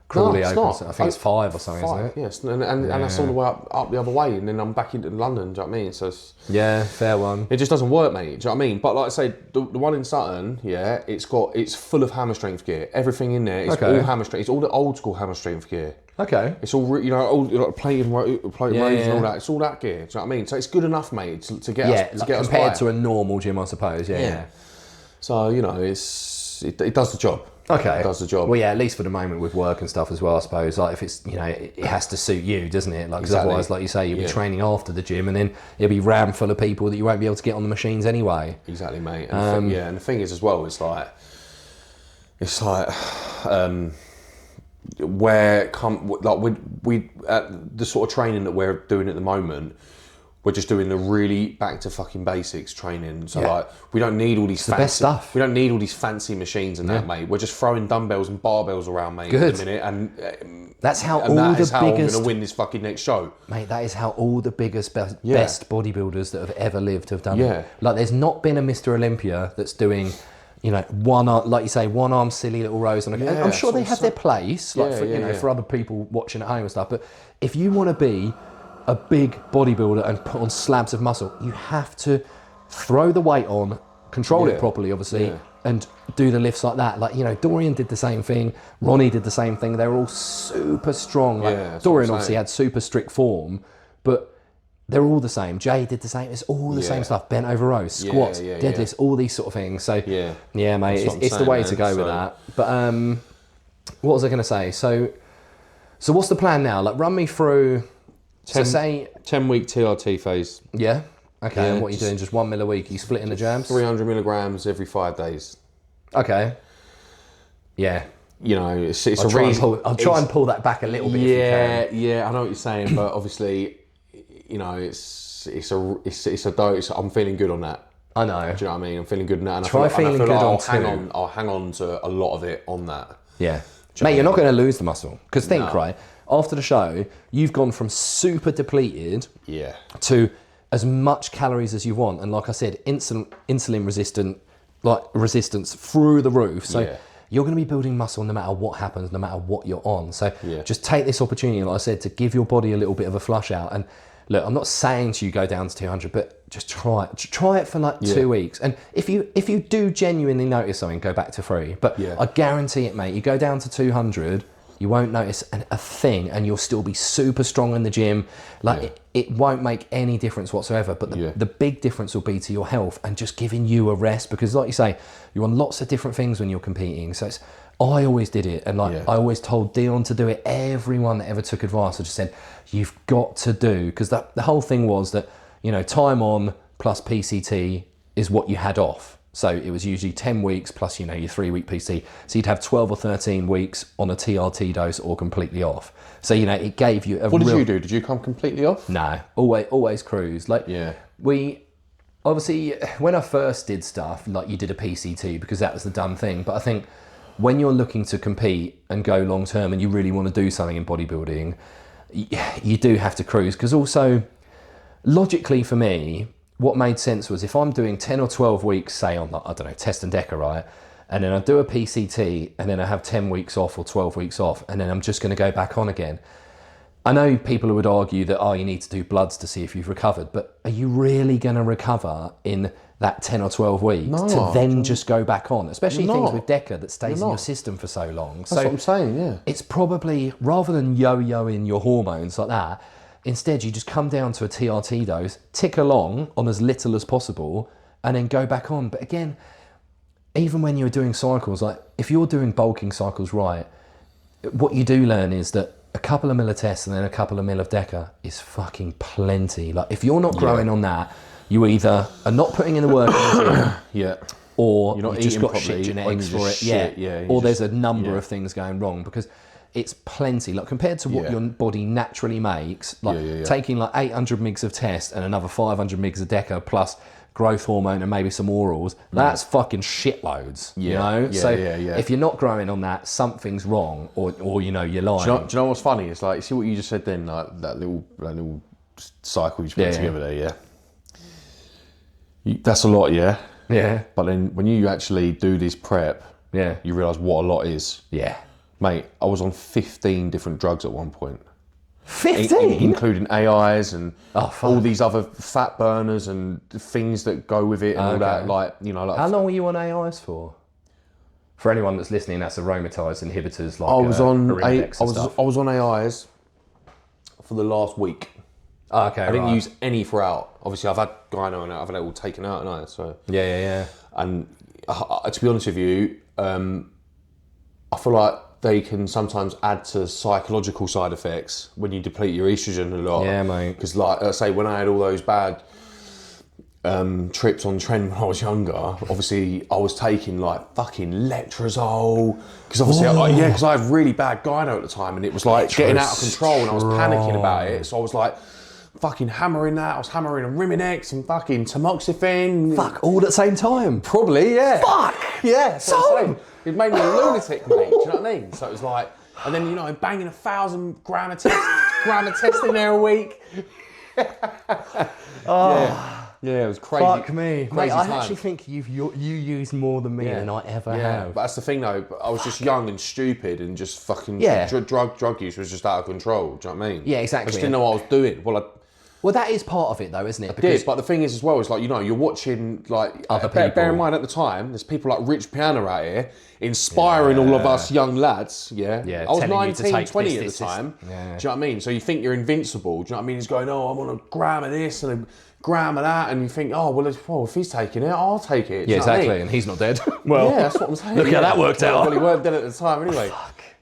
Crawley it's opens. not. I think it's 5 or something, isn't it? Yes, and that's all the way up the other way, and then I'm back into London. Do you know what I mean? So Yeah, fair one. it just doesn't work, mate. Do you know what I mean? But like I say, the one in Sutton, yeah, it's full of hammer strength gear. Everything in there is Okay. all hammer strength. It's all the old school hammer strength gear. Okay. It's all all like plate and rows Yeah. and all that. It's all that gear. Do you know what I mean? So it's good enough, mate, to get Yeah, us to like get us compared by. to a normal gym, I suppose. Yeah. So it does the job. Okay. It does the job. Well, yeah, at least for the moment with work and stuff as well, I suppose. Like if it's, it has to suit you, doesn't it? Like, 'cause Exactly. otherwise, like you say, you'll be Yeah. training after the gym, and then it'll be rammed full of people that you won't be able to get on the machines anyway. Exactly, mate. And and the thing is as well, it's like we the sort of training that we're doing at the moment, we're just doing the really back to fucking basics training. So Yeah. like we don't need all these fancy best stuff. We don't need all these fancy machines and that, mate. We're just throwing dumbbells and barbells around, mate, Good. at the minute, and That's how and all that is the how I'm biggest, going to win this fucking next show. mate. That is how all the biggest, best bodybuilders that have ever lived have done Yeah. it. Like, there's not been a Mr. Olympia that's doing, one arm, like you say, one arm silly little rows. And I'm sure they have their place, like for other people watching at home and stuff. But if you want to be a big bodybuilder and put on slabs of muscle, you have to throw the weight on, control it properly, obviously, and do the lifts like that. Like, Dorian did the same thing, Ronnie did the same thing. They were all super strong. Like, that's what Dorian I'm obviously saying. had super strict form, but they're all the same. Jay did the same. It's all the same stuff. Bent over rows, squats, deadlifts, all these sort of things. So, yeah, mate, That's what I'm it's the saying, way to man. go with that. But what was I going to say? So what's the plan now? Like, run me through. So say 10-week TRT phase, yeah. Okay, Yeah, and what are you doing? Just 1 mil a week? Are you splitting the jabs? 300 milligrams every 5 days. Okay. Yeah. It's I'll a try, reason. and try and pull that back a little bit. If you can. Yeah, I know what you're saying, but obviously, it's a dose. I'm feeling good on that. I know. Do you know what I mean? I'm feeling good on that. And Try feeling good on two. I'll hang on to a lot of it on that. Yeah. Mate, you're not going to lose the muscle. Because think, right, after the show, you've gone from super depleted to as much calories as you want. And like I said, insulin resistance through the roof. So you're going to be building muscle no matter what happens, no matter what you're on. So just take this opportunity, like I said, to give your body a little bit of a flush out. And look, I'm not saying to you go down to 200, but just try it. Try it for like 2 weeks. And if you do genuinely notice something, go back to 3. But I guarantee it, mate. You go down to 200, You won't notice a thing, and you'll still be super strong in the gym. Like it won't make any difference whatsoever. But the big difference will be to your health and just giving you a rest, because, like you say, you're on lots of different things when you're competing. So I always did it, and I always told Dion to do it. Everyone that ever took advice, I just said, you've got to do, because the whole thing was that, you know, time on plus PCT is what you had off. So it was usually 10 weeks plus, you know, your 3-week PC. So you'd have 12 or 13 weeks on a TRT dose or completely off. So, you know, it gave you a What did you do? Did you come completely off? No, always cruise. Like, we, obviously, when I first did stuff, like, you did a PCT because that was the done thing. But I think when you're looking to compete and go long term and you really want to do something in bodybuilding, you do have to cruise. Because also, logically for me, what made sense was if I'm doing 10 or 12 weeks, say on, I don't know, test and deca, right? And then I do a PCT and then I have 10 weeks off or 12 weeks off, and then I'm just going to go back on again. I know people who would argue that, you need to do bloods to see if you've recovered, but are you really going to recover in that 10 or 12 weeks to then just go back on? Especially things with deca that stays in your system for so long. That's what I'm saying, yeah. It's probably, rather than yo-yoing your hormones like that, instead, you just come down to a TRT dose, tick along on as little as possible, and then go back on. But again, even when you're doing cycles, like if you're doing bulking cycles right, what you do learn is that a couple of mil of test and then a couple of mil of deca is fucking plenty. Like if you're not growing on that, you either are not putting in the work in the gym, or you've just got shit genetics for it. Or there's a number of things going wrong, because it's plenty. Like compared to what your body naturally makes, like taking like 800 mgs of test and another 500 mgs of deca plus growth hormone and maybe some orals, that's fucking shitloads. You know? If you're not growing on that, something's wrong, or you know, you're lying. Do you know what's funny? It's like, see what you just said then, like that little cycle you put together there, that's a lot, but then when you actually do this prep, you realise what a lot is. Mate, I was on 15 different drugs at one point. 15? Including AIs and all these other fat burners and things that go with it and all that. Like, you know, like, how long were you on AIs for? For anyone that's listening, that's aromatase inhibitors. Like I was on AIs for the last week. I didn't use any throughout. Obviously, I've had gyno and I've had it all taken out and all, so And to be honest with you, I feel like they can sometimes add to psychological side effects when you deplete your estrogen a lot. Yeah, mate. Because, like I say, when I had all those bad trips on trend when I was younger, obviously I was taking like fucking letrozole. Because obviously, because I had really bad gyno at the time, and it was like getting out of control, and I was panicking about it. So I was like fucking hammering that. I was hammering a Riminex and fucking tamoxifen. Fuck, all at the same time? Probably, yeah. Fuck! Yeah. So it made me a lunatic, mate. Do you know what I mean? So it was like, and then, you know, banging 1,000 gram of test in there a week. Yeah, it was crazy. Fuck me. Crazy mate, I time. actually think you used more than me than I ever have. But that's the thing though, I was just young and stupid and just fucking drug use was just out of control. Do you know what I mean? Yeah, exactly. I just didn't know what I was doing. Well, that is part of it though, isn't it? Because but the thing is as well, is like, you know, you're watching like other people. Bear in mind at the time, there's people like Rich Piana out here inspiring all of us young lads. I was 19, 20 at the time. Do you know what I mean? So you think you're invincible. Do you know what I mean? He's going, I'm on a gram of this and a gram of that, and you think, if he's taking it, I'll take it. Yeah, exactly. I mean? And he's not dead. Well, that's what I'm saying. Look how that worked out. Well, he weren't dead at the time anyway.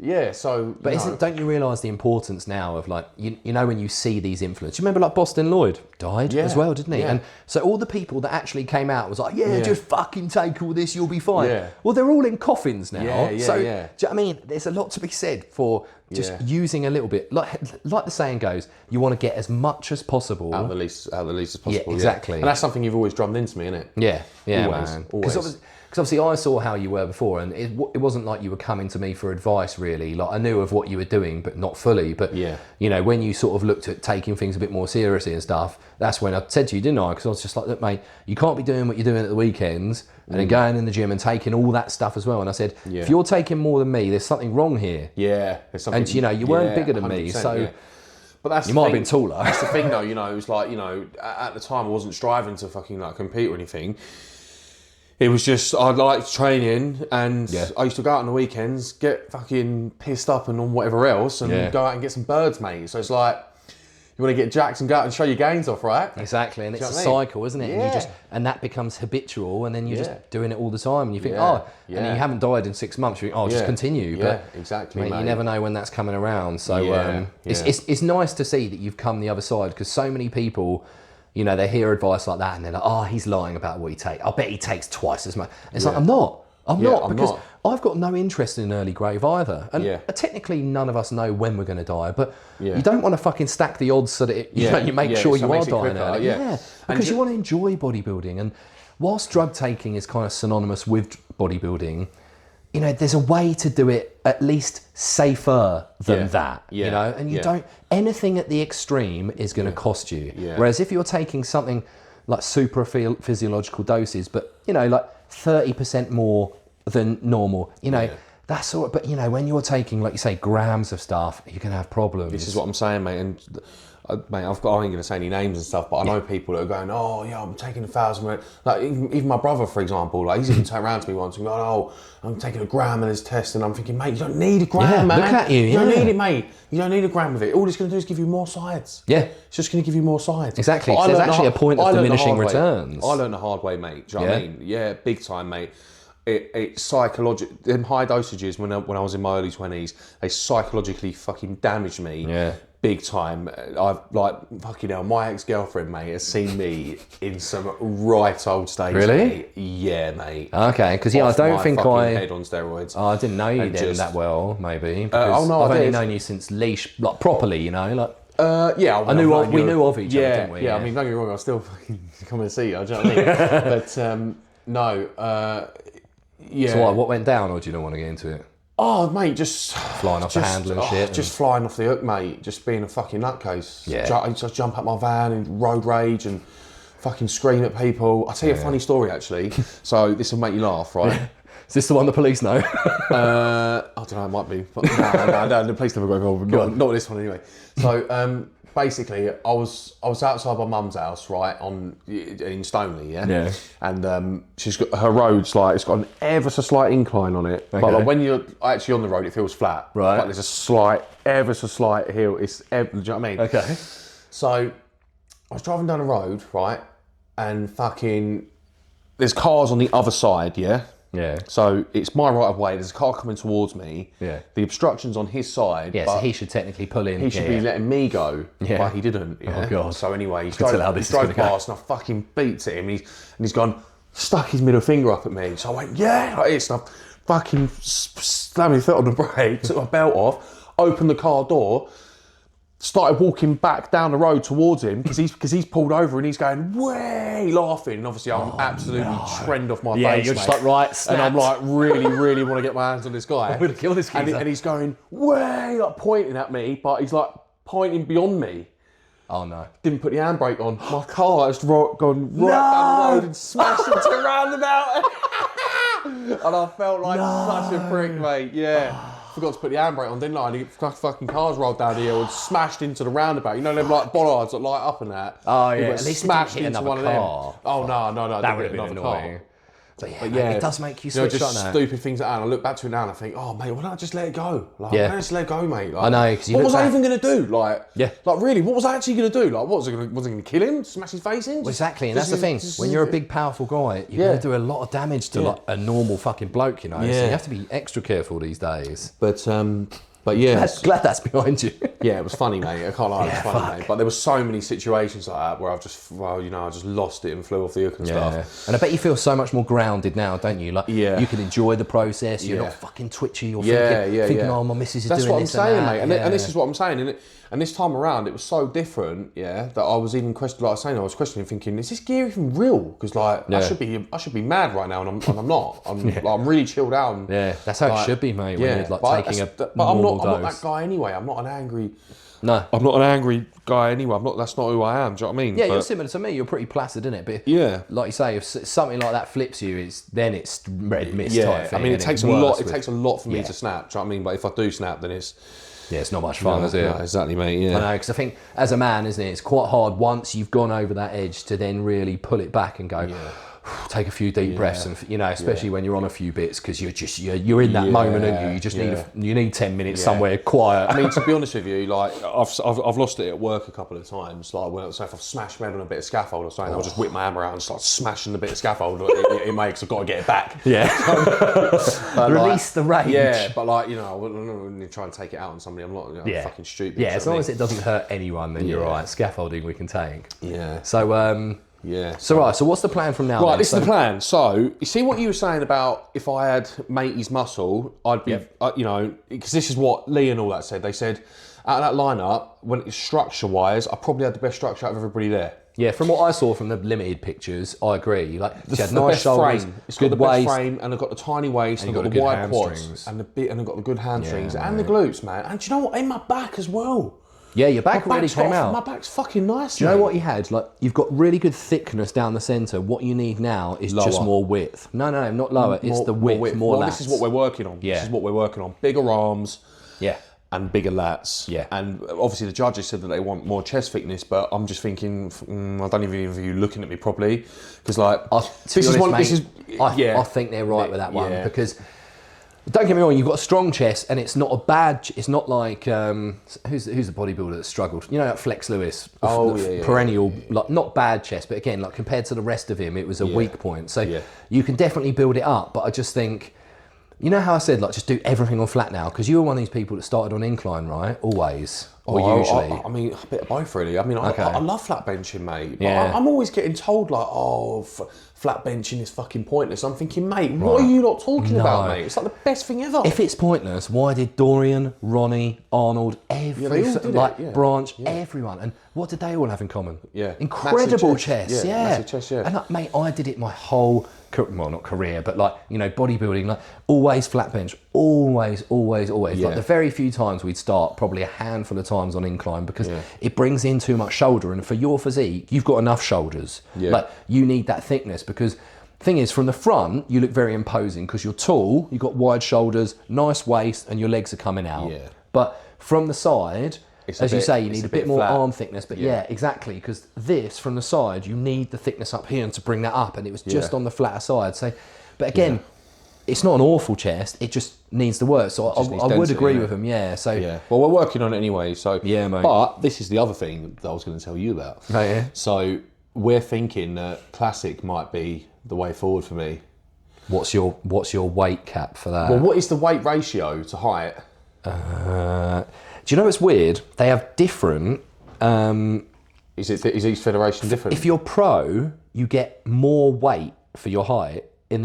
Yeah, so... But don't you realise the importance now of, like, you know, when you see these influencers? You remember, like, Boston Lloyd died as well, didn't he? Yeah. And so all the people that actually came out was like, just fucking take all this, you'll be fine. Yeah. Well, they're all in coffins now. Do you know what I mean? There's a lot to be said for just using a little bit. Like the saying goes, you want to get as much as possible. Out the least as possible. Yeah, exactly. And that's something you've always drummed into me, innit? Yeah, always, man. Always. Because obviously I saw how you were before, and it wasn't like you were coming to me for advice, really. Like, I knew of what you were doing, but not fully. But, you know, when you sort of looked at taking things a bit more seriously and stuff, that's when I said to you, didn't I? Because I was just like, look, mate, you can't be doing what you're doing at the weekends and then going in the gym and taking all that stuff as well. And I said, if you're taking more than me, there's something wrong here. Yeah. There's something, and, you know, you weren't bigger than me, so... But that's you might have been taller. That's the thing, though, you know, it was like, you know, at the time I wasn't striving to fucking, like, compete or anything. It was just, I liked training, and Yeah. I used to go out on the weekends, get fucking pissed up and on whatever else, and go out and get some birds, mate. So it's like, you want to get jacked and go out and show your gains off, right? Exactly, and it's a know what I mean? cycle, isn't it? Yeah. And you just, and that becomes habitual, and then you're Yeah. just doing it all the time, and you think, Yeah. and you haven't died in 6 months. You think, just continue. Yeah, But exactly, mate, mate. you never know when that's coming around. So Yeah, it's nice to see that you've come the other side, because so many people, you know, they hear advice like that and they're like, oh, he's lying about what he takes. I bet he takes twice as much. It's like, I'm not, because I've got no interest in an early grave either. And technically none of us know when we're going to die, but you don't want to fucking stack the odds so that you make sure you are dying early. Because you want to enjoy bodybuilding. And whilst drug taking is kind of synonymous with bodybuilding, you know, there's a way to do it at least safer than that, you know, and you don't, anything at the extreme is going to cost you. Whereas if you're taking something like super physiological doses, but, you know, like 30% more than normal, you know, that's sort of, but, you know, when you're taking, like you say, grams of stuff, you're going to have problems. This is what I'm saying, mate. And mate, I ain't going to say any names and stuff, but I know people that are going, oh yeah, I'm taking 1,000. Like even my brother, for example, like he's even turned around to me once and gone, oh, I'm taking a gram of this test, and I'm thinking, mate, you don't need a gram, man. Look at you, you don't need it, mate. You don't need a gram of it. All it's going to do is give you more sides. Yeah, it's just going to give you more sides. Exactly. There's actually a point of diminishing returns. I learned the hard way, mate. Do you know what I mean? Yeah, big time, mate. It's psychological. Them high dosages when I was in my early 20s, they psychologically fucking damaged me. Yeah. Big time. I've like fucking hell. My ex-girlfriend, mate, has seen me in some right old stage. Really? Mate. Yeah, mate. Okay, because I don't think head on steroids. Oh, I didn't know you then that well, maybe. Oh no, I've only known you since leash, like properly, you know, like. Yeah, we knew of each other, didn't we? Yeah, I mean, don't get me wrong, I'll still fucking come and see you. Do you know what I mean? But no. Yeah. So what went down, or do you not want to get into it? Oh, mate, just flying off the handle and shit. Just flying off the hook, mate. Just being a fucking nutcase. Yeah. I just jump out my van and road rage and fucking scream at people. I'll tell you a funny story, actually. So this will make you laugh, right? Is this the one the police know? I don't know, it might be. But no, the police never go involved. Not this one, anyway. So basically, I was outside my mum's house, right, in Stoneleigh, yeah? And she's got her road's like, it's got an ever so slight incline on it. Okay. But like, when you're actually on the road, it feels flat. Right. But there's a ever so slight hill. Do you know what I mean? Okay. So I was driving down the road, right, and fucking, there's cars on the other side, yeah? Yeah. So it's my right of way. There's a car coming towards me. Yeah. The obstruction's on his side. Yeah, so he should technically pull in. He should be letting me go. Yeah. But he didn't. Yeah? Oh, God. So anyway, he tell how drove this is gonna go. past and I fucking beats at him. And he's gone, stuck his middle finger up at me. So I went, yeah, like this. And I fucking slammed his foot on the brake, took my belt off, opened the car door, started walking back down the road towards him because he's pulled over and he's going way laughing, and obviously I'm absolutely trend off my face. Yeah, you're just like, right, and I'm like really want to get my hands on this guy. I'm gonna kill this geezer. And he's going way, like pointing at me, but he's like pointing beyond me. Oh no! Didn't put the handbrake on. My car has gone right down the road and smashed into a roundabout. And I felt like such a prick, mate. Yeah. Forgot to put the handbrake on, didn't I? And the fucking cars rolled down the hill and smashed into the roundabout. You know them like bollards that light up and that? Oh yeah, at least smashed into one of them. Oh no, that would have been annoying. But yeah, it does make you switch on just that. Stupid things like that. And I look back to it now and I think, oh mate, why don't I just let it go? Like, why don't I just let it go, mate? Like, I know, because what was I even going to do? Like, yeah, like really, what was I actually going to do? Like, what was I going to kill him? Smash his face in? Well, exactly, and that's the thing. When you're a big, powerful guy, you're going to do a lot of damage to like a normal fucking bloke, you know. So you have to be extra careful these days. But yeah, glad that's behind you. Yeah, it was funny, mate. I can't lie, it was funny, mate. But there were so many situations like that where I just lost it and flew off the hook and stuff. And I bet you feel so much more grounded now, don't you? Like, you can enjoy the process. You're not fucking twitchy or thinking, oh, my missus is doing this. That's what I'm saying, mate. And this is what I'm saying. And this time around, it was so different, that I was even questioning. Like I was saying, I was questioning, thinking, is this gear even real? Because like, I should be mad right now, and I'm not. I'm really chilled out. And, that's how it should be, mate. When you're like taking but I'm not that guy anyway. I'm not an angry. No, I'm not an angry guy anyway. That's not who I am. Do you know what I mean? Yeah, you're similar to me. You're pretty placid, isn't it? But like you say, if something like that flips you, it's red mist type thing. I mean, it takes a lot. It takes a lot for me to snap. Do you know what I mean? But if I do snap, then it's not much fun, is it? No, exactly, mate. Yeah, I know, because I think as a man, isn't it? It's quite hard once you've gone over that edge to then really pull it back and go. take a few deep breaths, and especially when you're on a few bits, because you're in that moment, and you just need 10 minutes somewhere quiet. I mean, to be honest with you, like I've lost it at work a couple of times. Like if I've smashed my head on a bit of scaffold or something, I'll just whip my hammer out and start smashing the bit of scaffold it makes. I've got to get it back. Yeah. Release the rage. Yeah, but like I wouldn't try and take it out on somebody. I'm not fucking stupid. Yeah, as long as it doesn't hurt anyone, then you're all right. Scaffolding we can take. Yeah. So So what's the plan from now? Right, this is the plan. So you see what you were saying about if I had matey's muscle, I'd be, because this is what Lee and all that said. They said out of that lineup, when it's structure-wise, I probably had the best structure out of everybody there. Yeah, from what I saw from the limited pictures, I agree. Like, she had the nice best shoulders, frame. It's good got the waist, best frame, and I've got the tiny waist, and I've got the wide quads, and I've got the good hamstrings, and the glutes, man. And do you know what? In my back as well. Yeah, your back really came out. My back's fucking nice. Do you know what you had? Like, you've got really good thickness down the centre. What you need now is just more width. No, not lower. It's the width, more lats. This is what we're working on. Yeah. This is what we're working on. Bigger arms. Yeah. And bigger lats. Yeah. And obviously the judges said that they want more chest thickness, but I'm just thinking, I don't even know if you're looking at me properly, because like I think they're right with that one, because don't get me wrong, you've got a strong chest, and it's not a bad. It's not like who's the bodybuilder that struggled? Like Flex Lewis, perennial, like not bad chest, but again, like compared to the rest of him, it was a weak point. So you can definitely build it up, but I just think. You know how I said, like, just do everything on flat now? Because you were one of these people that started on incline, right? Always. Or usually. I mean, a bit of both, really. I mean, I love flat benching, mate. Yeah. I'm always getting told, like, flat benching is fucking pointless. I'm thinking, mate, what are you not talking about, mate? It's like the best thing ever. If it's pointless, why did Dorian, Ronnie, Arnold, Branch, everyone, and what did they all have in common? Yeah. Incredible chest. Massive chest, yeah. And, like, mate, I did it my whole... Well, not career, but like, bodybuilding, like always flat bench, always. Yeah. Like the very few times we'd start, probably a handful of times on incline, because it brings in too much shoulder. And for your physique, you've got enough shoulders. Yeah. Like you need that thickness, because thing is, from the front, you look very imposing because you're tall, you've got wide shoulders, nice waist, and your legs are coming out. Yeah. But from the side, you say, you need a bit more flat. arm thickness, but exactly, because this, from the side, you need the thickness up here and to bring that up, and it was just on the flatter side. So, but again, it's not an awful chest, it just needs the work. So I would agree with him, So, well, we're working on it anyway, so... Yeah, mate. But this is the other thing that I was going to tell you about. Oh, yeah? So, we're thinking that classic might be the way forward for me. What's your weight cap for that? Well, what is the weight ratio to height? Do you know what's weird? They have different... Is each federation different? If you're pro, you get more weight for your height than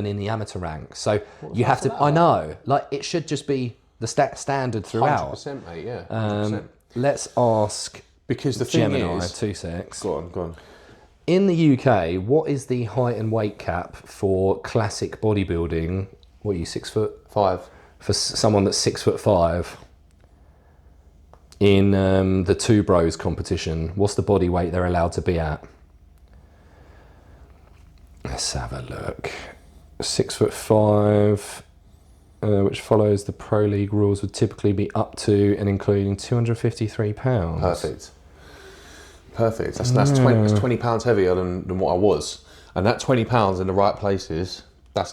in the amateur rank. So you have to... I know. Like, it should just be the standard throughout. 100%, mate, yeah. 100%. Let's ask... Because the Gemini, thing is... 2 secs. Go on. In the UK, what is the height and weight cap for classic bodybuilding? What are you, 6'5"? For someone that's 6'5". In the Two Bros competition, what's the body weight they're allowed to be at? Let's have a look. 6'5", which follows the Pro League rules, would typically be up to and including 253 pounds. Perfect. That's 20 pounds heavier than what I was, and that 20 pounds in the right places, I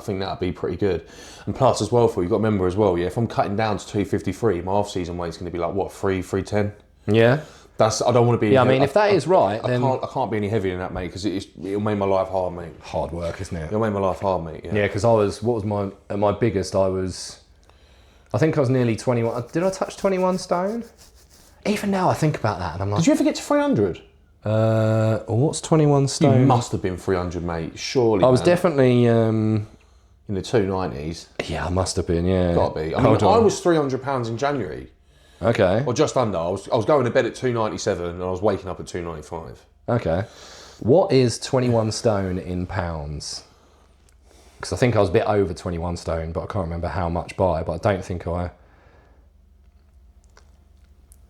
think that'd be pretty good. And plus as well, you've got to remember as well, if I'm cutting down to 253, my off-season weight's going to be like, what, 310? Yeah. I don't want to be... Yeah, I mean, if that is right, then... I can't be any heavier than that, mate, because it'll make my life hard, mate. Hard work, isn't it? It'll make my life hard, mate, Yeah, because what was my biggest, I think I was nearly 21. Did I touch 21 stone? Even now I think about that and I'm like... Did you ever get to 300? What's 21 stone? You must have been 300, mate, surely. I was definitely... in the 290s. Yeah, I must have been, yeah. Got to be. I was 300 pounds in January. Okay. Or just under. I was going to bed at 297 and I was waking up at 295. Okay. What is 21 stone in pounds? Because I think I was a bit over 21 stone, but I can't remember how much by, but I don't think I...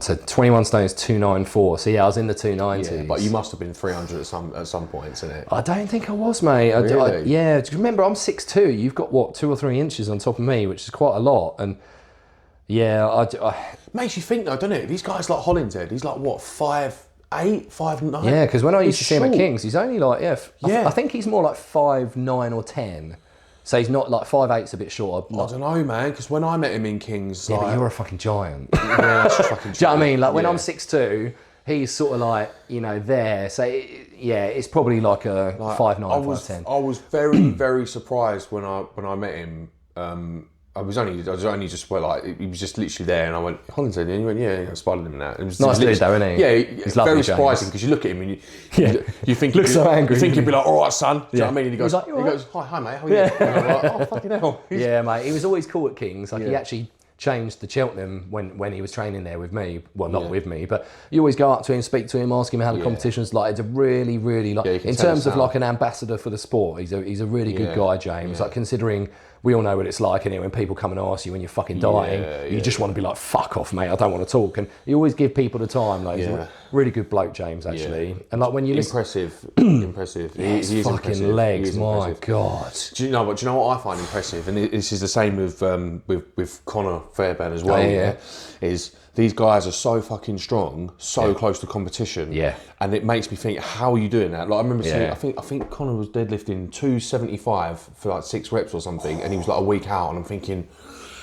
So 21 stone is 294. So yeah, I was in the 290s. Yeah, but you must have been 300 at some points, innit? I don't think I was, mate. Really? Yeah. Remember, I'm 6'2". You've got what, 2 or 3 inches on top of me, which is quite a lot. And yeah, makes you think though, doesn't it? These guys like Hollingshead, he's like what, 5'8", 5'9". Yeah, because when I used to see him at short. Kings, he's only like, I think he's more like 5'9" or 10. So he's not like 5'8's a bit short. I don't know, man, because when I met him in Kings... Yeah, like, but you're a fucking giant. yeah, that's a fucking giant. Do you know what I mean? Like when I'm 6'2", he's sort of like, there. So it's probably like a 5'9", 5'10". I was very, very surprised when I met him. I was only just like, he was just literally there, and I went, Hollington, and he went, yeah, I spotted him now. It was Nice dude though, isn't he? Yeah, he's lovely, very surprising, because you look at him and you think looks so angry. You think he'd be like, all right, son. Do you know what I mean? And he goes, like, hi mate, how are you? And I'm like, oh fucking hell. Yeah, mate. He was always cool at Kings. Like he actually changed the Cheltenham when he was training there with me. Well, not with me, but you always go up to him, speak to him, ask him how the competition's like. It's a really, really like in terms of like an ambassador for the sport. He's a really good guy, James. Like considering. We all know what it's like, and when people come and ask you when you're fucking dying, you just want to be like, fuck off, mate, I don't want to talk. And you always give people the time. Like, he's a really good bloke, James, actually. And like when you listen... Impressive. His fucking impressive. legs, my God. Do you know what I find impressive? And this is the same with Conor Fairbairn as well. Is these guys are so fucking strong, so close to competition. Yeah. And it makes me think, how are you doing that? Like I remember seeing, I think Conor was deadlifting 275 for like 6 reps or something, and he was like a week out, and I'm thinking,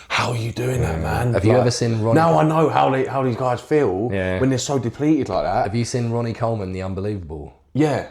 how are you doing that, man? Have you ever seen Ronnie? Now I know how these guys feel when they're so depleted like that. Have you seen Ronnie Coleman, the Unbelievable? Yeah.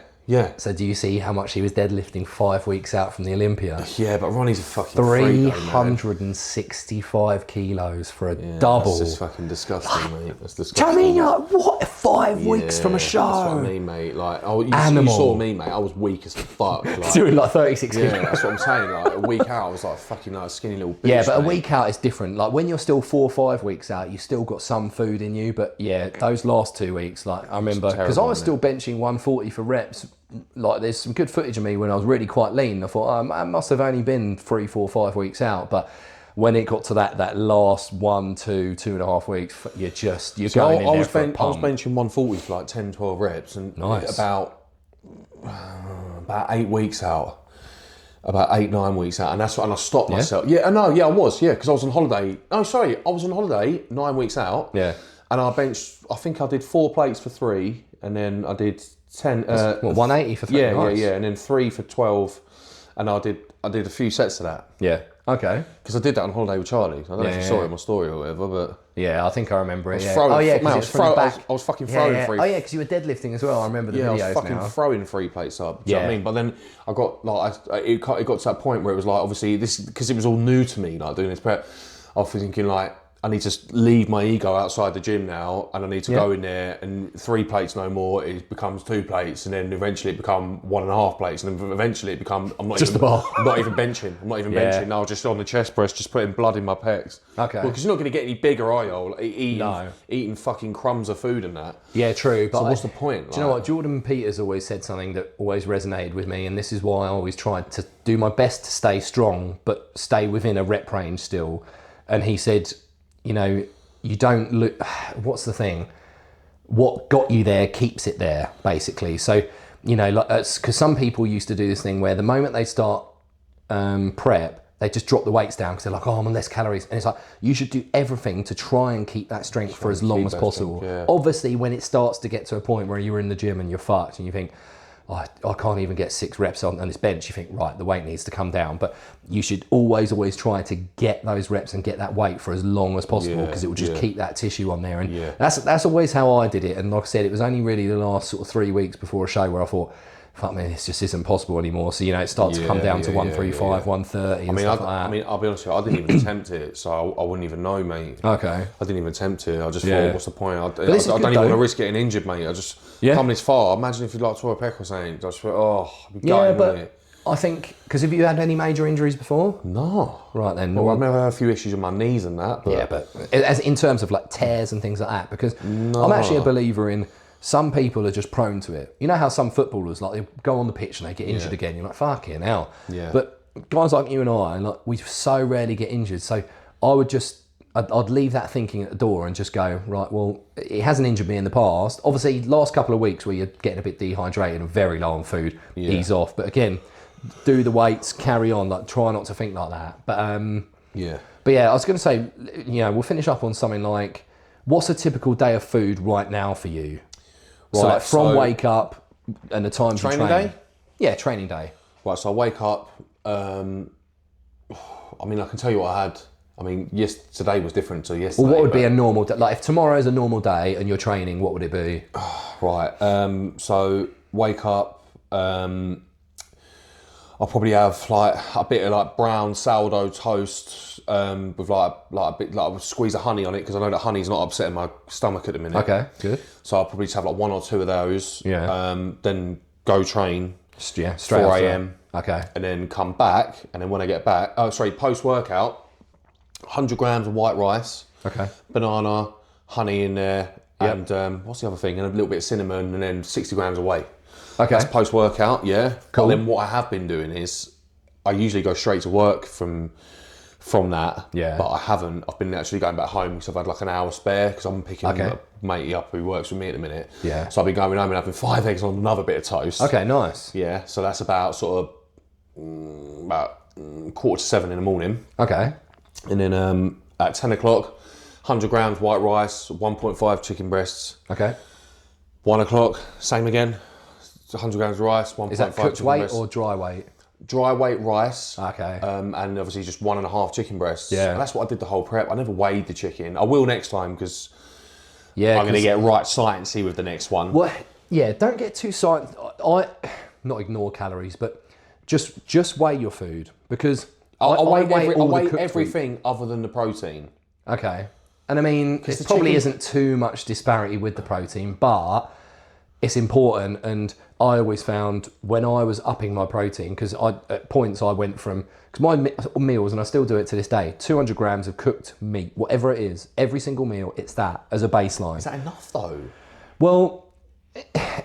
So do you see how much he was deadlifting 5 weeks out from the Olympia? Yeah, but Ronnie's a fucking 365 kilos for a double. That's just fucking disgusting, mate. That's disgusting. Do you know what I mean? You're like, what? 5 weeks from a show? That's what I mean, mate. Like, you saw me, mate. I was weak as fuck. Like, doing like 36 kilos. Yeah, that's what I'm saying. Like a week out, I was like fucking like a skinny little bitch. Yeah, but a week out is different. Like when you're still 4 or 5 weeks out, you still got some food in you. But yeah, those last 2 weeks, like I remember, because I was still benching 140 for reps. Like there's some good footage of me when I was really quite lean. I thought I must have only been 3, 4, 5 weeks out, but when it got to that last 1, 2, 2.5 weeks, you're going in there for a pump. I was benching 140 for like 10, 12 reps, and about 8 weeks out, about 8, 9 weeks out, and that's when I stopped myself. I was, because I was on holiday. I was on holiday 9 weeks out. Yeah, and I benched. I think I did 4 plates for 3, and then I did 10. 180 for 3. Yeah, and then 3 for 12, and I did a few sets of that. Yeah. Okay. Because I did that on holiday with Charlie. I don't know if you saw it in my story or whatever, but... Yeah, I think I remember it. I was fucking throwing 3. Oh yeah, because you were deadlifting as well. I remember the videos. I was fucking throwing 3 plates up. Do you know what I mean? But then I got like it got to that point where it was like, obviously this, because it was all new to me, like doing this prep. I was thinking like, I need to leave my ego outside the gym now, and I need to go in there, and 3 plates no more, it becomes 2 plates, and then eventually it become 1.5 plates, and then eventually it become, I'm not even benching. No, I was just on the chest press, just putting blood in my pecs. Okay. Well, because you're not going to get any bigger, are you? Like, eating fucking crumbs of food and that. Yeah, true. But so what's the point? Do you know what? Jordan Peters always said something that always resonated with me, and this is why I always tried to do my best to stay strong, but stay within a rep range still. And he said, you know, you don't look, what's the thing? What got you there keeps it there, basically. So, you know, like, because some people used to do this thing where the moment they start prep, they just drop the weights down because they're like, oh, I'm on less calories. And it's like, you should do everything to try and keep that strength for as long as possible. Obviously, when it starts to get to a point where you're in the gym and you're fucked and you think, oh, I can't even get 6 reps on this bench, you think, right, the weight needs to come down. But you should always try to get those reps and get that weight for as long as possible, because it will just keep that tissue on there. And that's always how I did it. And like I said, it was only really the last sort of 3 weeks before a show where I thought, fuck me, this just isn't possible anymore. So, you know, it starts to come down to 135, 130 and stuff like that. I mean, I'll be honest with you, I didn't even attempt it, so I wouldn't even know, mate. Okay. I didn't even attempt it. I just thought, what's the point? I don't even want to risk getting injured, mate. I just come this far. Imagine if you like tore a pec or something. I just thought, I'd be gutted, but I think, because have you had any major injuries before? No. Right then. Well, I've never had a few issues with my knees and that. But... Yeah, but as in terms of like tears and things like that, because I'm actually a believer in, some people are just prone to it. You know how some footballers, like, they go on the pitch and they get injured again. You're like, fucking hell. Yeah. But guys like you and I, like, we so rarely get injured. So I'd leave that thinking at the door and just go, right, well, it hasn't injured me in the past. Obviously, last couple of weeks where you're getting a bit dehydrated and very low on food, ease off. But again, do the weights, carry on, like, try not to think like that. But I was going to say, you know, we'll finish up on something like, what's a typical day of food right now for you? So Right, like from so- wake up and the time to Training train. day? Yeah, training day. Right, so I wake up. I mean, I can tell you what I had. I mean, yes, today was different to yesterday. Well, what would be a normal day? Like if tomorrow's a normal day and you're training, what would it be? Right, so wake up. I'll probably have like a bit of like brown sourdough toast with like a bit like a squeeze of honey on it because I know that honey's not upsetting my stomach at the minute. Okay, good. So I'll probably just have like 1 or 2 of those. Yeah. Then go train. Yeah, straight 4 after a.m. Okay. And then come back, and then when I get back, post workout, 100 grams of white rice. Okay. Banana, honey in there, and what's the other thing? And a little bit of cinnamon, and then 60 grams of whey. Okay. That's post workout, yeah. Cool. But then what I have been doing is I usually go straight to work from that. Yeah. But I haven't. I've been actually going back home because I've had like an hour spare because I'm picking a matey up who works with me at the minute. Yeah. So I've been going home and having 5 eggs on another bit of toast. Okay, nice. Yeah. So that's about sort of about 6:45 in the morning. Okay. And then at 10 o'clock, 100 grams white rice, 1.5 chicken breasts. Okay. 1 o'clock, same again. 100 grams of rice, 1.5 Is that chicken cooked weight breasts. or dry weight? Dry weight rice. Okay. And obviously just 1.5 chicken breasts. Yeah. And that's what I did the whole prep. I never weighed the chicken. I will next time because Yeah. I'm going to get right sciencey with the next one. Well, yeah, don't get too science. I not ignore calories, but just weigh your food because I weigh, all the cooked everything other than the protein. food. Okay. And I mean, it the probably chicken- isn't too much disparity with the protein, but it's important. And I always found when I was upping my protein, because at points I went from, because my meals, and I still do it to this day, 200 grams of cooked meat, whatever it is, every single meal, it's that as a baseline. Is that enough though? Well,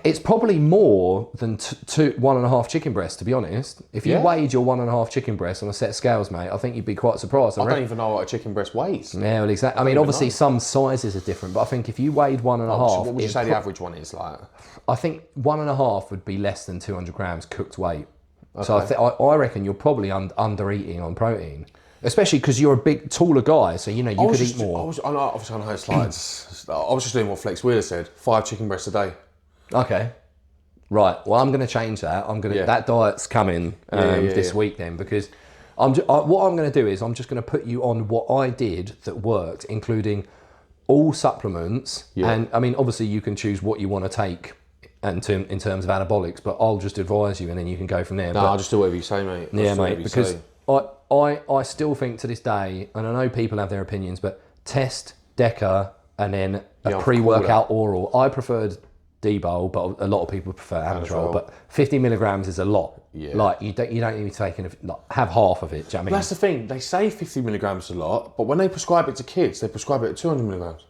it's probably more than 1.5 chicken breasts, to be honest. If you weighed your 1.5 chicken breasts on a set of scales, mate, I think you'd be quite surprised. I don't even know what a chicken breast weighs. Yeah, well, exactly. I mean, obviously, some sizes are different, but I think if you weighed 1.5, What would you say the average one is like? I think 1.5 would be less than 200 grams cooked weight. Okay. So I reckon you're probably under eating on protein, especially because you're a big, taller guy. So you could eat more. I know it's like I was just doing what Flex Wheeler said: 5 chicken breasts a day. Okay. Right. Well, I'm going to change that. That diet's coming this week then, because what I'm going to do is I'm just going to put you on what I did that worked, including all supplements. Yeah. And I mean, obviously, you can choose what you want to take in terms of anabolics, but I'll just advise you, and then you can go from there. No, I'll just do whatever you say, mate. Because I still think to this day, and I know people have their opinions, but test Deca and then a pre-workout oral. I preferred D-Bowl, but a lot of people prefer Anadrol. But 50 milligrams is a lot. Yeah. Like you don't need to take have half of it. Do you know what I mean? That's the thing. They say 50 milligrams is a lot, but when they prescribe it to kids, they prescribe it at 200 milligrams.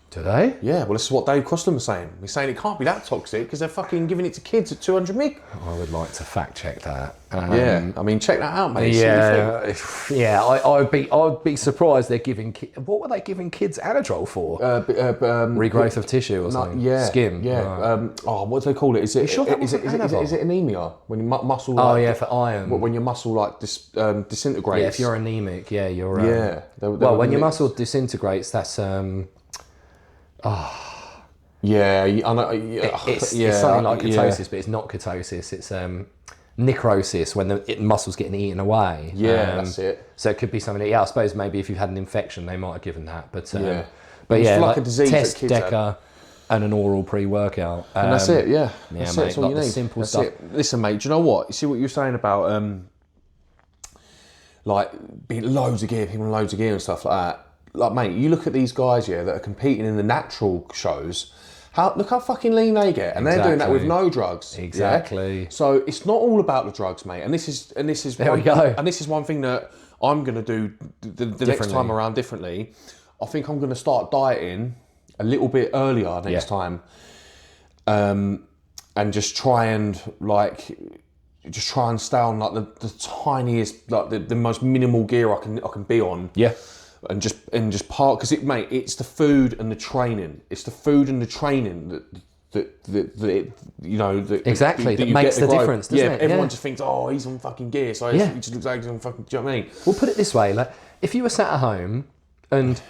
Do they? Yeah, well, this is what Dave Crosland was saying. He's saying it can't be that toxic because they're fucking giving it to kids at 200 mg. I would like to fact check that. Yeah, I mean, check that out, mate. Yeah, I'd be surprised they're giving. What were they giving kids Anadrol for? Regrowth of tissue or something. Skin. Yeah. What do they call it? Is it anemia when your muscle? Like, for iron. When your muscle like disintegrates. Yeah, if you're anemic, you're. When your muscle disintegrates, that's Yeah, I know. It's something like ketosis, but it's not ketosis. It's necrosis when the muscle's getting eaten away. Yeah, that's it. So it could be something. I suppose maybe if you've had an infection, they might have given that. But it's like a disease test that kids Deca and an oral pre-workout. And that's it. Yeah, that's it. Mate, That's all you need. Simple that's stuff. It. Listen, mate. Do you know what? You see what you're saying about like being loads of gear, people in loads of gear and stuff like that. Like, mate, you look at these guys, that are competing in the natural shows. Look how fucking lean they get, and they're doing that with no drugs. Exactly. Yeah? So it's not all about the drugs, mate. And this is there we go. And this is one thing that I'm going to do the next time around differently. I think I'm going to start dieting a little bit earlier next time, and just try and stay on like the tiniest, like the most minimal gear I can be on. Yeah. And just part, because it's the food and the training. It's the food and the training that exactly that makes the difference, doesn't it? Everyone just thinks, oh, he's on fucking gear, so he just looks like he's on fucking. Do you know what I mean? Well, put it this way: like if you were sat at home and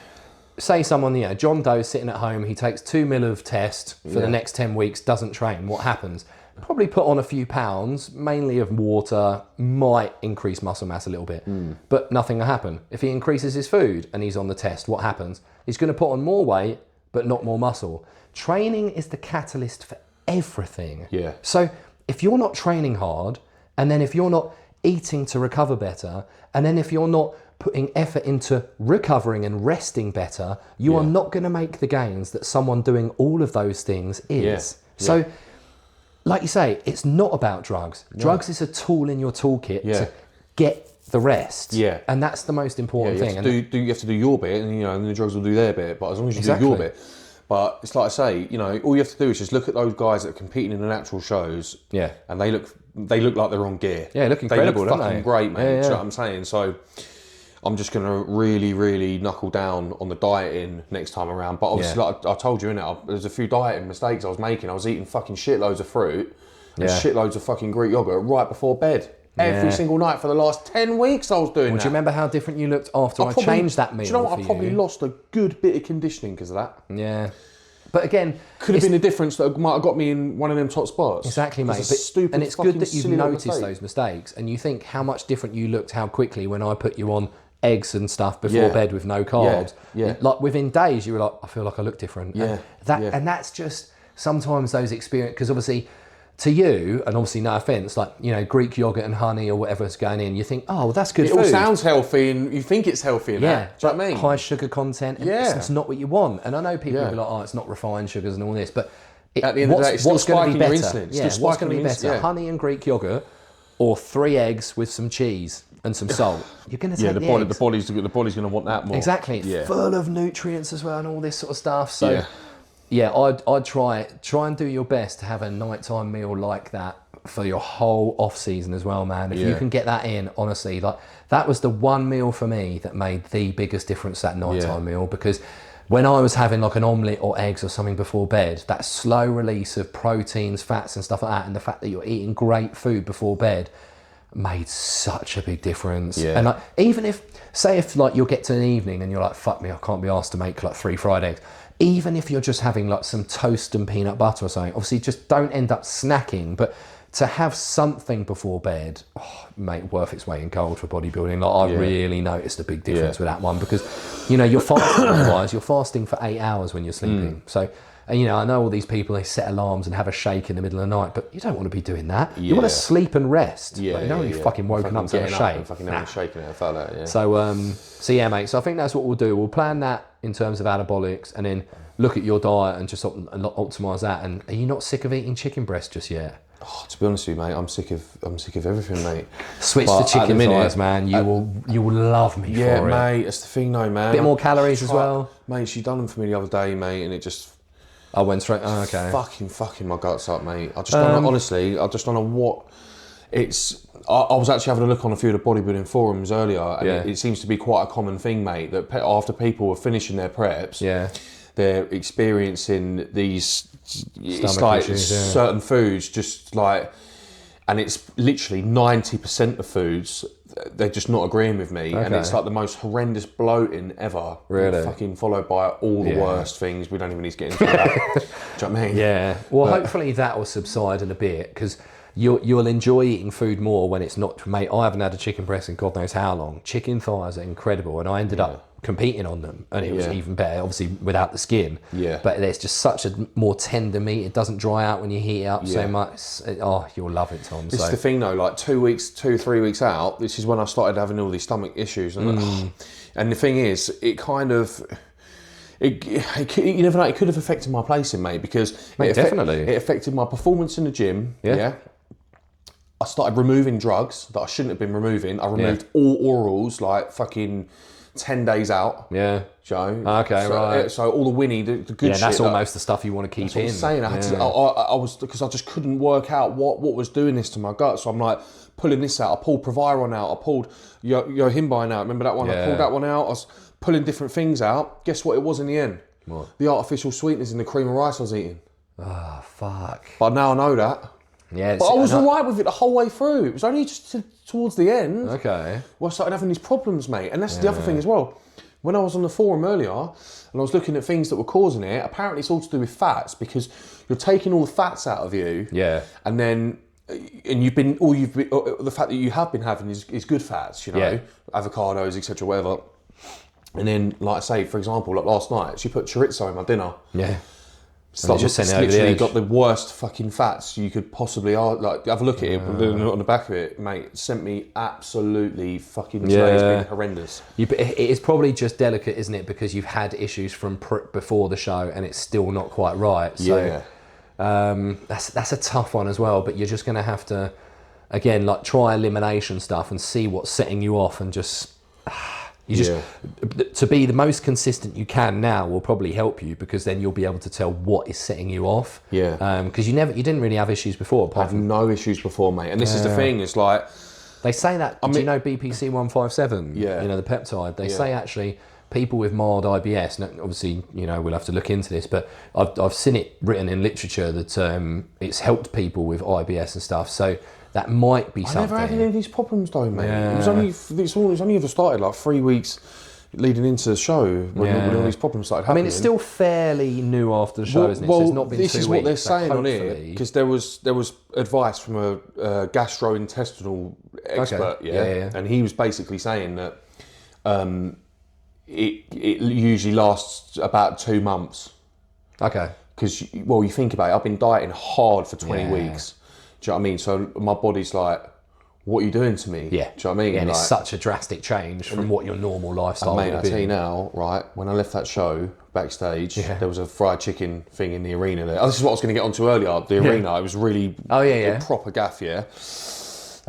say someone, you know, John Doe's sitting at home, he takes 2 mil of test for the next 10 weeks, doesn't train, what happens? Probably put on a few pounds, mainly of water, might increase muscle mass a little bit, but nothing will happen. If he increases his food and he's on the test, what happens? He's going to put on more weight, but not more muscle. Training is the catalyst for everything. Yeah. So if you're not training hard, and then if you're not eating to recover better, and then if you're not putting effort into recovering and resting better, you are not going to make the gains that someone doing all of those things is. So, like you say, it's not about drugs. Drugs is a tool in your toolkit to get the rest. Yeah. And that's the most important thing. You have to do your bit, and and the drugs will do their bit. But as long as you do your bit. But it's like I say, all you have to do is just look at those guys that are competing in the natural shows. Yeah. And they look like they're on gear. Yeah, look incredible, they look fucking great, mate. Do you know what I'm saying? So I'm just going to really, really knuckle down on the dieting next time around. But obviously, like I told you, innit, there's a few dieting mistakes I was making. I was eating fucking shitloads of fruit and shitloads of fucking Greek yogurt right before bed. Every single night for the last 10 weeks I was doing that. Do you remember how different you looked after I changed that meal? Do you know what? I probably lost a good bit of conditioning because of that. Yeah. But again, could have been a difference that might have got me in one of them top spots. Exactly, mate. And it's good that you've noticed those mistakes, and you think how much different you looked, how quickly when I put you on eggs and stuff before bed with no carbs. Yeah. Like within days, you were like, I feel like I look different. Yeah. And that's just sometimes those experiences, because obviously to you, and obviously no offence, like, Greek yogurt and honey or whatever's going in, you think, oh, well, that's good food. It all sounds healthy and you think it's healthy and that. Do you know what I mean? High sugar content, and it's not what you want. And I know people will be like, oh, it's not refined sugars and all this, but at the end of the day, it's still spiking your insulin. What's going to be better? Honey and Greek yogurt, or 3 eggs with some cheese and some salt? You're going to take the eggs. The body's going to want that more. Exactly. It's full of nutrients as well and all this sort of stuff. So I'd try and do your best to have a nighttime meal like that for your whole off season as well, man. If you can get that in, honestly, like that was the one meal for me that made the biggest difference, that nighttime meal, because when I was having like an omelette or eggs or something before bed, that slow release of proteins, fats and stuff like that, and the fact that you're eating great food before bed made such a big difference. And like, even if you'll get to an evening and you're like, fuck me, I can't be asked to make like 3 fried eggs. Even if you're just having like some toast and peanut butter or something, obviously just don't end up snacking, but to have something before bed, mate, worth its weight in gold for bodybuilding. Like I really noticed a big difference with that one, because you're fasting otherwise, you're fasting for 8 hours when you're sleeping. So, and I know all these people, they set alarms and have a shake in the middle of the night, but you don't want to be doing that. You want to sleep and rest. You don't want to be fucking woken up to have a shake. Fucking having a shake in it, I felt that, So yeah, mate. So I think that's what we'll do. We'll plan that in terms of anabolics, and then look at your diet and just optimize that. And are you not sick of eating chicken breast just yet? Oh, to be honest with you, mate, I'm sick of everything, mate. Switch to chicken thighs, man. You will love me for it. Yeah, mate. That's the thing, though, man. Bit more calories as well, mate. She done them for me the other day, mate, and it just. I went straight. Oh, okay. Fucking my guts up, mate. I just don't know. Honestly, I just don't know what it's. I was actually having a look on a few of the bodybuilding forums earlier, and it seems to be quite a common thing, mate. That after people are finishing their preps, they're experiencing these. It's like certain foods, just like, and it's literally 90% of foods. They're just not agreeing with me, and it's like the most horrendous bloating ever. Really, fucking followed by all the worst things. We don't even need to get into that. Do you know what I mean? Yeah. Well, hopefully that will subside in a bit, because you'll enjoy eating food more when it's not. Mate, I haven't had a chicken breast in God knows how long. Chicken thighs are incredible, and I ended up competing on them, and it was even better, obviously without the skin. Yeah. But there's just such a more tender meat. It doesn't dry out when you heat it up so much. Oh, you'll love it, Tom. This is the thing though, like 3 weeks out, this is when I started having all these stomach issues. And, and the thing is, it kind of, you never know, it could have affected my placing, mate, because it affected my performance in the gym. Yeah. I started removing drugs that I shouldn't have been removing. I removed all orals, like fucking 10 days out. Yeah. Joe. Okay, right. So all the Winnie, the good shit. Yeah, that's almost the stuff you want to keep in. That's what I'm saying. I had to, I was, because I just couldn't work out what was doing this to my gut. So I'm like pulling this out. I pulled Proviron out. I pulled Yohimbine out. Remember that one? I pulled that one out. I was pulling different things out. Guess what it was in the end? What? The artificial sweeteners in the cream of rice I was eating. Oh, fuck. But now I know that. Yeah, but I was alright with it the whole way through. It was only just towards the end. Okay. Well, I started having these problems, mate. And that's the other thing as well. when I was on the forum earlier and I was looking at things that were causing it, apparently it's all to do with fats because you're taking all the fats out of you. Yeah. And then, the fat that you have been having is good fats, you know, avocados, etc., whatever. And then, like I say, for example, like last night, she put chorizo in my dinner. Yeah. It's like, just it's sent it over the literally edge. got the worst fucking fats you could possibly, like, have a look at it on the back of it, mate. It sent me absolutely fucking, it's been horrendous. It is probably just delicate, isn't it? Because you've had issues from before the show and it's still not quite right. So that's a tough one as well, but you're just going to have to, again, like try elimination stuff and see what's setting you off and just... to be the most consistent you can now will probably help you because then you'll be able to tell what is setting you off. Yeah. Because you didn't really have issues before. I've no issues before, mate. And this is the thing, it's like... They say that, do you know BPC 157? Yeah. You know, the peptide. They say actually people with mild IBS, and obviously, you know, we'll have to look into this, but I've seen it written in literature that it's helped people with IBS and stuff. So that might be something. I never had any of these problems though, mate. Yeah. It was only ever started like 3 weeks leading into the show when all these problems started happening. I mean, it's still fairly new after the show, isn't it? So it's not been 2 weeks. This is what they're saying on hopefully... here, because there was advice from a gastrointestinal expert, and he was basically saying that it usually lasts about 2 months. Okay. Because, you think about it, I've been dieting hard for 20 weeks. Do you know what I mean? So my body's like, what are you doing to me? Yeah. Do you know what I mean? Yeah, and like, it's such a drastic change from what your normal lifestyle would mate, have I been. tell you now, right, when I left that show backstage, there was a fried chicken thing in the arena there. Oh, this is what I was going to get onto earlier. The arena, it was really proper gaff, They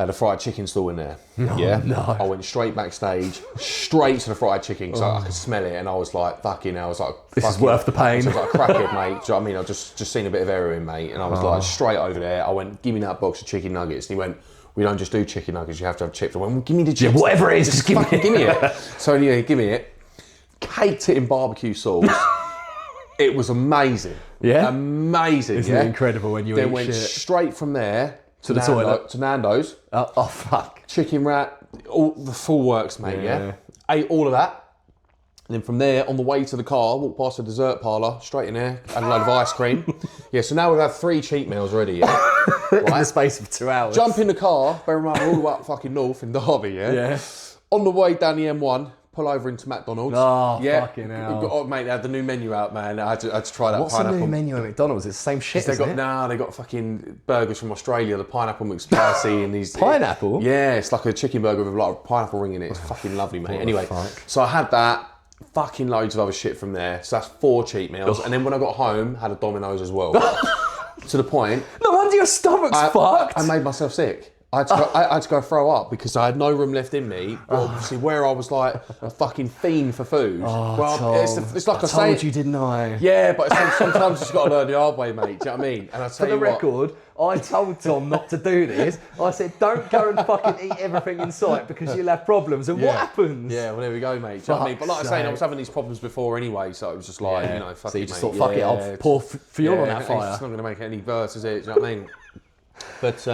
had a fried chicken stall in there. I went straight backstage, straight to the fried chicken because I could smell it, and I was like, fucking hell. I was like, this is worth the pain. I was like a crackhead, mate. Do you know what I mean? I just seen a bit of heroin, mate, and I was like, straight over there. I went, give me that box of chicken nuggets. And he went, we don't just do chicken nuggets, you have to have chips. I went, well, give me the chips. Yeah, whatever it is, just give me it. So anyway, give me it. Caked it in barbecue sauce. It was amazing. Yeah? Amazing, Isn't it incredible when you then eat went shit? straight from there To the toilet. To Nando's. Oh, fuck. Chicken wrap, all the full works, mate, yeah? Ate all of that. And then from there, on the way to the car, walked past the dessert parlour, straight in there, had a load of ice cream. So now we've had 3 cheat meals already, In the space of 2 hours. Jump in the car, bear in mind we're all the way up fucking north in Derby, Yeah. On the way down the M1, pull over into McDonald's. Oh, fucking hell. Mate, they had the new menu out, man. I had to try that What's pineapple. the new menu at McDonald's? It's the same shit, They isn't got, it? they got fucking burgers from Australia. The pineapple McSpicy and these... Pineapple? Yeah, it's like a chicken burger with like a pineapple ring in it. It's fucking lovely, mate. Anyway, fuck? so I had that. Fucking loads of other shit from there. So that's 4 cheat meals. And then when I got home, had a Domino's as well. To the point... No wonder your stomach's fucked. I made myself sick. I had to go throw up because I had no room left in me. But obviously, where I was like a fucking fiend for food. It's like I told you, didn't I? Yeah, but sometimes you've got to learn the hard way, mate. Do you know what I mean? And I tell For the you what, record, I told Tom not to do this. I said, don't go and fucking eat everything in sight because you'll have problems. And what happens? Yeah, well, there we go, mate. Do you know what I mean? But like I say, I was having these problems before anyway, so it was just like, fuck so you it, just mate. thought, fuck it, I'll pour fuel on that fire. It's not going to make it any worse, is it? Do you know what I mean? But,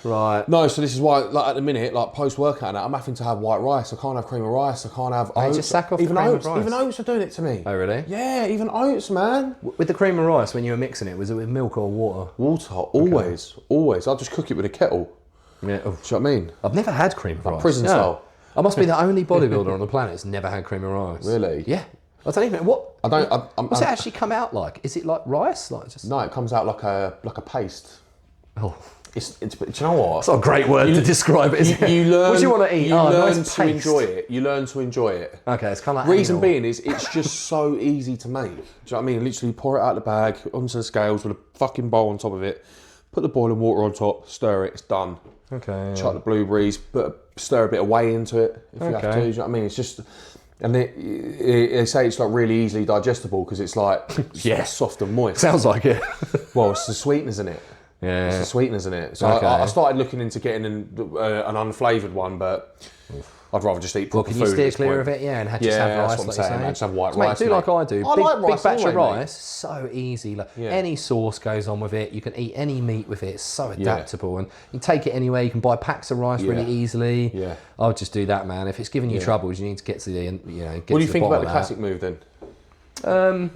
right. no, so this is why, like at the minute, like post-workout now, I'm having to have white rice. I can't have cream of rice. I can't have oats. Just sack off even the cream oats. of rice. Even oats are doing it to me. Oh, really? Yeah, even oats, man. With the cream of rice, when you were mixing it, was it with milk or water? Water, always, always. I'll just cook it with a kettle. Yeah. Do you know what I mean? I've never had cream of rice. Prison style. I must be the only bodybuilder on the planet that's never had cream of rice. Really? Yeah. I don't even what. I don't. What's it actually come out like? Is it like rice? Like just. No, it comes out like a paste. Oh. It's do you know what? It's not a great word to describe it, is it? You learn. What do you want to eat? You learn nice to paste. enjoy it. You learn to enjoy it. Okay, it's kind of like Reason anal. being is it's just so easy to make. Do you know what I mean? Literally pour it out of the bag onto the scales with a fucking bowl on top of it. Put the boiling water on top. Stir it. It's done. Okay. Chuck the blueberries. Stir a bit of whey into it if you have to. Do you know what I mean? It's just. And they say it's like really easily digestible because it's like soft and moist. Sounds like it. Well, it's the sweeteners in it. Yeah. It's the sweeteners in it. So Okay. I started looking into getting an unflavoured one, but I'd rather just eat proper Can food. you steer at this clear point. of it? Yeah, and just have rice, that's what I'm like saying, you man. say. Just have white So, mate, rice, do mate. like I do. I Big, like big rice batch of anyway, mate. rice, so easy. Like, Yeah. any sauce goes on with it. You can eat any meat with it. It's so adaptable, and you can take it anywhere. You can buy packs of rice really easily. Yeah. I would just do that, man. If it's giving you troubles, you need to get to the get What do to you the think bottom about of the classic move then?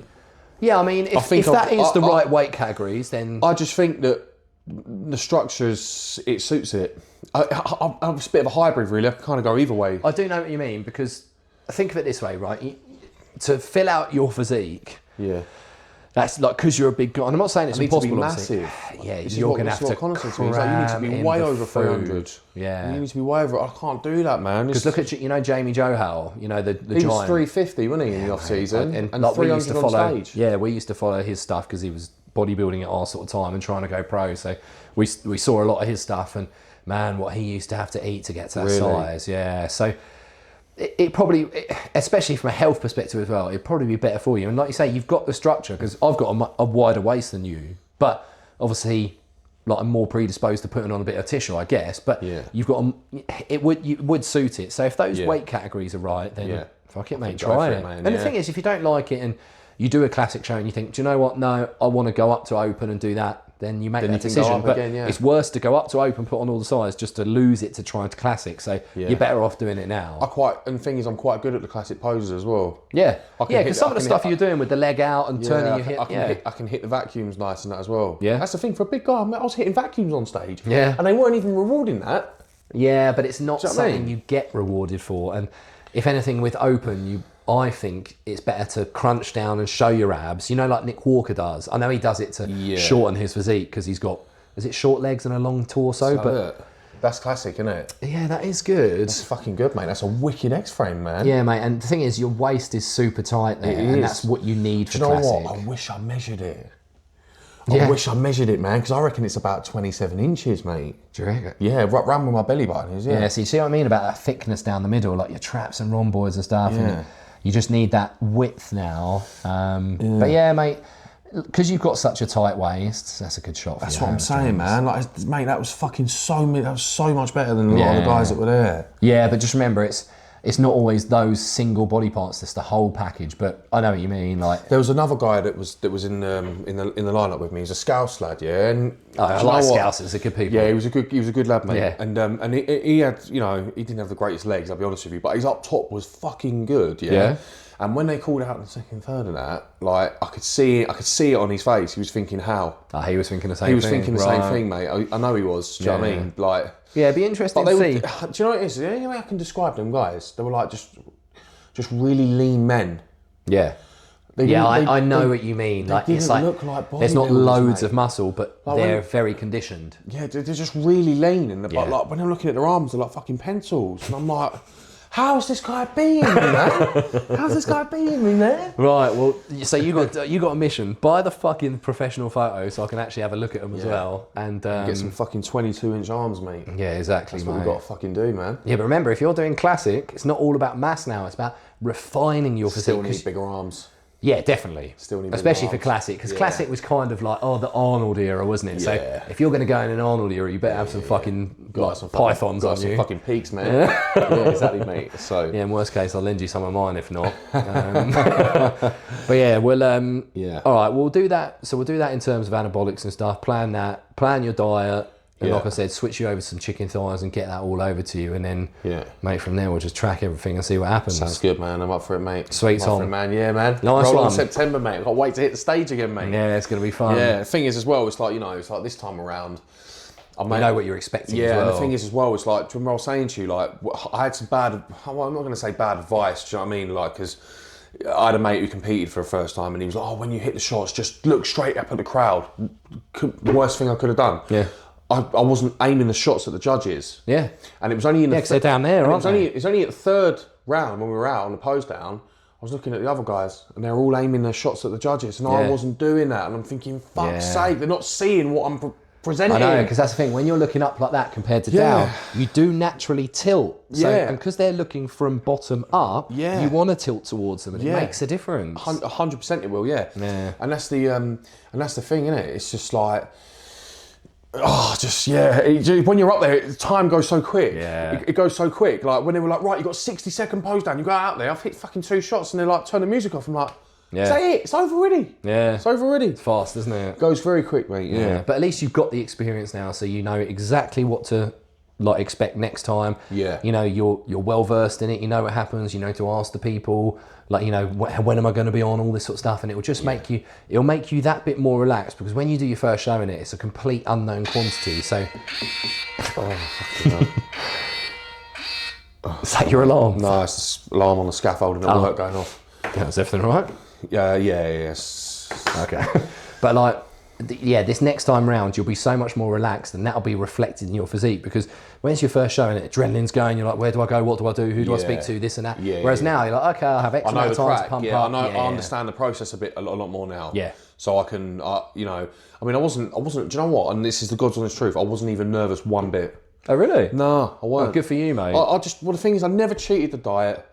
Yeah, I mean, if that is the right weight categories, then I just think that the structures, it suits it. I'm a bit of a hybrid, really. I can kind of go either way. I do know what you mean, because think of it this way, right? To fill out your physique, Yeah. that's like, because you're a big guy. And I'm not saying it's I need to be impossible. obviously. massive. Yeah, This is you're what- going to this have is to what Connor said to me. He's like, you need to cram be in way the over food. 300. Yeah. You need to be way over. I can't do that, man. Because look at, Jamie Johal, the he was giant. 350, wasn't he, in the off season, and like, we 300 used to on follow. stage. Yeah, we used to follow his stuff because he was bodybuilding at our sort of time and trying to go pro. So we saw a lot of his stuff, and man, what he used to have to eat to get to that Really? size. Yeah, so it probably, especially from a health perspective as well, it'd probably be better for you. And like you say, you've got the structure, because I've got a wider waist than you, but obviously, like, I'm more predisposed to putting on a bit of tissue, I guess. But you've got it would suit it. So if those weight categories are right, then fuck it, mate, try it. Man, and the thing is, if you don't like it and you do a classic show and you think, do you know what? No, I want to go up to open and do that. Then you make that you can go decision. up But again, yeah. it's worse to go up to open, put on all the size, just to lose it to try to classic. So you're better off doing it now. And the thing is, I'm quite good at the classic poses as well. Yeah, I can because some of the stuff you're doing with the leg out and turning your hip. I can hit the vacuums nice and that as well. Yeah. That's the thing, for a big guy, I was hitting vacuums on stage. Yeah. And they weren't even rewarding that. Yeah, but it's not Do you know what I something mean? you get rewarded for. And if anything, with open, I think it's better to crunch down and show your abs. Like Nick Walker does. I know he does it to shorten his physique because he's got, is it short legs and a long torso? That's classic, isn't it? Yeah, that is good. That's fucking good, mate. That's a wicked X-frame, man. Yeah, mate. And the thing is, your waist is super tight there, and that's what you need for Do you know classic. what? I wish I measured it. I wish I measured it, man, because I reckon it's about 27 inches, mate. Do you reckon? Yeah, right round where my belly button is, Yeah, so you see what I mean about that thickness down the middle, like your traps and rhomboids and stuff. Yeah. And you just need that width now. But yeah, mate, because you've got such a tight waist, that's a good shot for you. That's what I'm saying, man. Like, mate, that was so much better than a lot of the guys that were there. Yeah, but just remember, it's not always those single body parts. It's the whole package. But I know what you mean. Like, there was another guy that was in the lineup with me. He's a Scouse lad, yeah. And I like Scousers. They're good people. Yeah, he was a good lad, mate. Yeah. And he had, he didn't have the greatest legs, I'll be honest with you, but his up top was fucking good, yeah. Yeah. And when they called out in the second, third of that, like, I could see it on his face. He was thinking, how? He was thinking the same thing. He was thinking the same thing, mate. I know he was. Do you know what I mean? Like, yeah, it'd be interesting to see. Do you know what it is? The only way I can describe them guys, they were like just really lean men. Yeah. I know what you mean. Like, it's like, look like there's not bodybuilders, loads mate. of muscle, but Like, they're very conditioned. Yeah, they're just really lean, and Yeah. like when I'm looking at their arms, they're like fucking pencils, and I'm like, how's this guy beating me, man? How's this guy beating me, man? Right. Well, so you got a mission. Buy the fucking professional photo so I can actually have a look at them as well. And Get some fucking 22-inch arms, mate. yeah, exactly. That's what mate. we've got to fucking do, man. Yeah, but remember, if you're doing classic, it's not all about mass now. It's about refining your physique. Still need bigger arms. Yeah, definitely. Still need especially bigger for arms. classic, because Yeah. classic was kind of like, the Arnold era, wasn't it? So Yeah. if you're going to go in an Arnold era, you better have some fucking like, Some pythons on some you. fucking peaks, man. Yeah, exactly, mate. So Yeah, in worst case, I'll lend you some of mine if not. But yeah, we'll all right, we'll do that. So we'll do that in terms of anabolics and stuff. Plan that. Plan your diet. And like I said, switch you over some chicken thighs and get that all over to you. And then, mate, from there, we'll just track everything and see what happens. Sounds good, man. I'm up for it, mate. Sweet, I'm up Tom. for it, man. Yeah, man. Nice Roll one. on September, mate. I can't wait to hit the stage again, mate. Yeah, it's going to be fun. Yeah, the thing is as well, it's like, it's like this time around, You know what you're expecting as yeah, well. and the thing is as well, it's like, remember I was saying to you, like, I had some bad, well, I'm not going to say bad advice, do you know what I mean? Like, because I had a mate who competed for the first time and he was like, when you hit the shots, just look straight up at the crowd. Worst thing I could have done. Yeah. I wasn't aiming the shots at the judges. Yeah. And it was only in the... because they're down there, aren't they? It was only at the third round when we were out on the pose down, I was looking at the other guys and they were all aiming their shots at the judges and I wasn't doing that. And I'm thinking, fuck's sake, they're not seeing what I'm presenting. I know, because that's the thing. When you're looking up like that compared to down, you do naturally tilt. So, and because they're looking from bottom up, you want to tilt towards them, and it makes a difference. 100% it will, yeah. And that's the thing, innit? It's just like, When you're up there, time goes so quick. Yeah. It goes so quick. Like when they were like, right, you got 60-second pose down. You go out there. I've hit fucking 2 shots, and they're like, turn the music off. I'm like, is that it? It's over already. Yeah. It's over already. It's fast, isn't it? It goes very quick, mate. Yeah. But at least you've got the experience now, so you know exactly what to expect next time. Yeah. You know, you're well versed in it. You know what happens. You know to ask the people. Like, you know, when am I going to be on, all this sort of stuff, and it will just make you that bit more relaxed, because when you do your first show in it, it's a complete unknown quantity. So, Fucking hell. is that your alarm? No, it's the alarm on the scaffolding at work going off. Yeah, is everything all right? Yes. Okay. But like, this next time round, you'll be so much more relaxed, and that'll be reflected in your physique, because when it's your first show and adrenaline's going, you're like, where do I go? What do I do? Who do I speak to? This and that. Whereas now you're like, okay, I'll have X amount of time to pump up. I understand the process a lot more now. Yeah. So I can, I wasn't, do you know what? And this is the God's honest truth. I wasn't even nervous one bit. Oh, really? No, I wasn't. Oh, good for you, mate. The thing is, I never cheated the diet.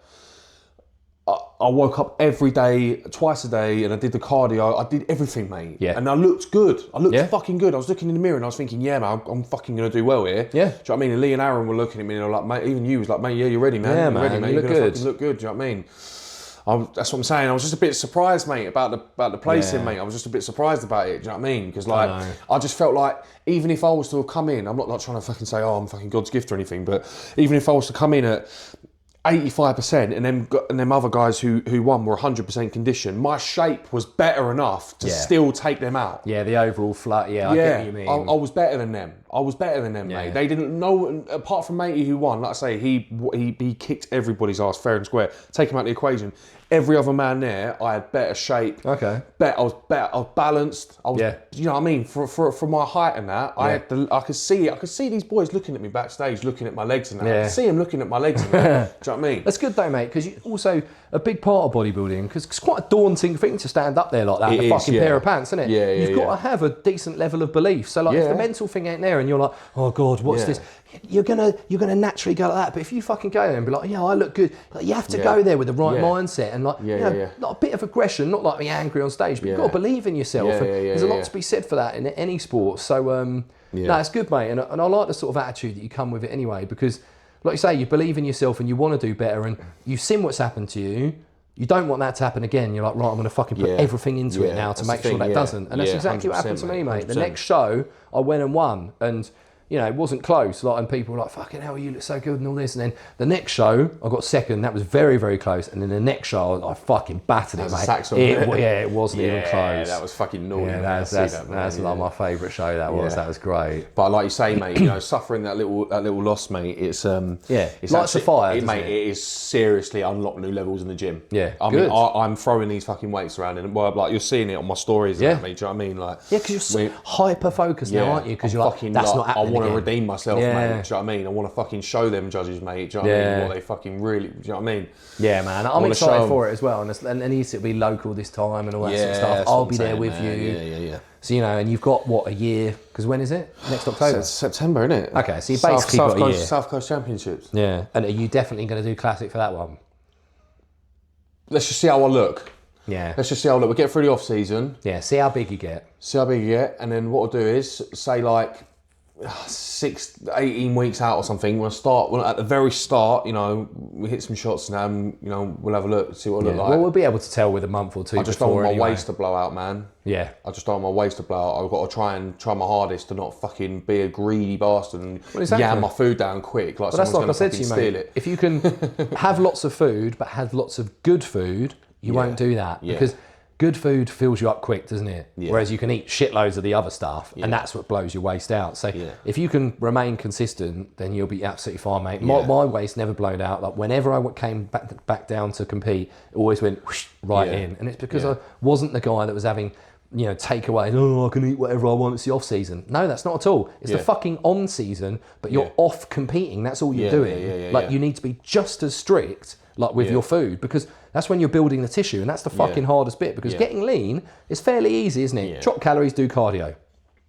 I woke up every day, twice a day, and I did the cardio. I did everything, mate. Yeah. And I looked good. I looked fucking good. I was looking in the mirror and I was thinking, yeah, man, I'm fucking going to do well here. Yeah. Do you know what I mean? And Lee and Aaron were looking at me and they were like, mate, even you was like, mate, yeah, you're ready, man. Yeah, you're man, ready, mate. you look You're gonna good. fucking look good. Do you know what I mean? That's what I'm saying. I was just a bit surprised, mate, about the placing, mate. I was just a bit surprised about it. Do you know what I mean? Because I just felt like, even if I was to have come in, I'm not like trying to fucking say, I'm fucking God's gift or anything, but even if I was to come in at 85% and them other guys who won were 100% conditioned, my shape was better enough to still take them out. Yeah, the overall flat. Yeah, I get what you mean. I was better than them. Mate. They didn't know, apart from Matey who won, like I say, he kicked everybody's ass fair and square. Take him out of the equation. Every other man there, I had better shape. Okay. I was balanced. I was, you know what I mean? For my height and that, I could see these boys looking at me backstage, looking at my legs and that. I could see them looking at my legs and that. Do you know what I mean? That's good though, mate, because also a big part of bodybuilding, because it's quite a daunting thing to stand up there like that in a fucking pair of pants, isn't it? Yeah, You've got to have a decent level of belief. So like, if the mental thing ain't there and you're like, oh God, what's this? You're gonna naturally go like that. But if you fucking go there and be like, yeah, I look good, like, you have to go there with the right mindset and like, not a bit of aggression, not like being angry on stage, but you've got to believe in yourself. There's a lot to be said for that in any sport. So no, it's good, mate, and I like the sort of attitude that you come with it anyway, because like you say, you believe in yourself and you want to do better, and you've seen what's happened to you. You don't want that to happen again. You're like, right, I'm going to fucking put everything into it now to make sure that doesn't. And that's exactly what happened to me, mate. 100%. The next show, I went and won, and you know, it wasn't close. Like, and people were like, fucking hell, you look so good and all this. And then the next show, I got second. That was very, very close. And then the next show, I fucking battered it, mate. It wasn't even close. That was fucking naughty. Yeah, that's like my favourite show. That was. That was great. But like you say, mate, you know, suffering that little loss, mate. It's it's lights a fire, mate. It is seriously unlocked new levels in the gym. Yeah, I mean, I'm throwing these fucking weights around, and like you're seeing it on my stories. Yeah, mate. Do you know what I mean? Like, because you're hyper focused now, aren't you? Because you're like, that's not happening. I want to redeem myself, mate. Do you know what I mean? I want to fucking show them judges, mate. Do you know what I mean? What they fucking really, do you know what I mean? Yeah, man. I'm excited for it as well. And it needs to be local this time and all that sort of stuff. I'll be there with you. Yeah. So, you know, and you've got, what, a year? Because when is it? Next October? September, isn't it? Okay, so you basically got a year. South Coast Championships. Yeah. And are you definitely going to do Classic for that one? Let's just see how I look. Yeah. Let's just see how I look. We'll get through the off-season. Yeah, see how big you get. And then what I'll do is, say like, 18 weeks out or something, at the very start, you know, we hit some shots now, and you know, we'll have a look, see what it looks like. Well, we'll be able to tell with a month or two. I just don't want my waist to blow out, man. Yeah. I just don't want my waist to blow out. I've got to try my hardest to not fucking be a greedy bastard and yam my food down quick. Like, that's like I said to you, steal mate. it. If you can have lots of food but have lots of good food, you won't do that because good food fills you up quick, doesn't it? Yeah. Whereas you can eat shitloads of the other stuff, and that's what blows your waist out. So if you can remain consistent, then you'll be absolutely fine, mate. My waist never blown out. Like, whenever I came back down to compete, it always went whoosh, right in. And it's because I wasn't the guy that was having, you know, takeaways. Oh, I can eat whatever I want. It's the off season. No, that's not at all. It's the fucking on season, but you're off competing. That's all you're doing. You need to be just as strict, like with your food, because that's when you're building the tissue, and that's the fucking hardest bit, because getting lean is fairly easy, isn't it? Drop calories, do cardio,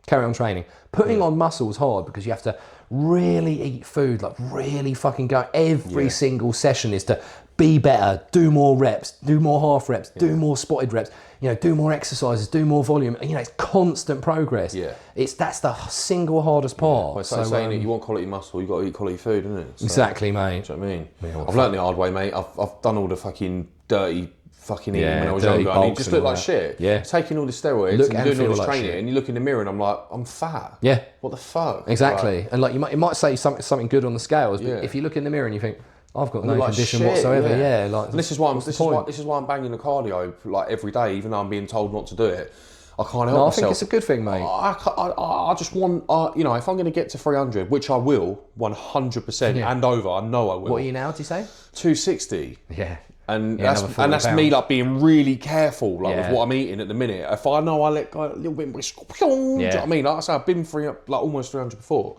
carry on training. Putting on muscle is hard because you have to really eat food, like really fucking go. Every single session is to be better, do more reps, do more half reps, do more spotted reps, do more exercises, do more volume. It's constant progress. Yeah. That's the single hardest part. Well, it's like saying that you want quality muscle, you've got to eat quality food, isn't it? So, exactly, mate. Do you know what I mean? I've learned the hard way, mate. I've done all the fucking dirty fucking eating when I was dirty younger. I mean, bulks just and look all like that. shit. Yeah. Taking all the steroids Look and and doing all feel this like training, shit. and you look in the mirror and I'm like, I'm fat. Yeah. What the fuck? Exactly. Like, And like it might say something good on the scales, but if you look in the mirror and you think, I've got no like condition shit, whatsoever. yeah. Like, and this is why I'm banging the cardio like every day, even though I'm being told not to do it. I can't help myself. I think it's a good thing, mate. I just want, if I'm going to get to 300, which I will, 100% and over, I know I will. What are you now, do you say? 260. Yeah. And that's me like being really careful with what I'm eating at the minute. If I know I let go a little bit, do you know what I mean? Like I say, I've been almost 300 before.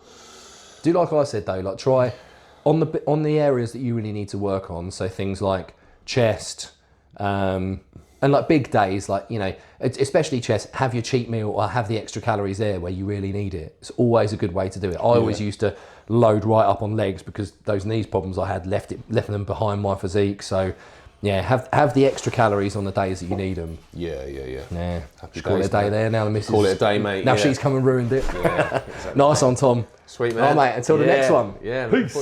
Do like I said though, like try on the areas that you really need to work on. So things like chest, and like big days, like especially chest. Have your cheat meal or have the extra calories there where you really need it. It's always a good way to do it. I always used to load right up on legs because those knees problems I had left them behind my physique. So. Yeah, have the extra calories on the days that you need them. Yeah. Happy call it a day, mate. There now. The missus call it a day, mate. Now she's come and ruined it. Yeah, exactly. Nice one, Tom. Sweet, man. Oh, mate. Until the next one. Yeah. Peace.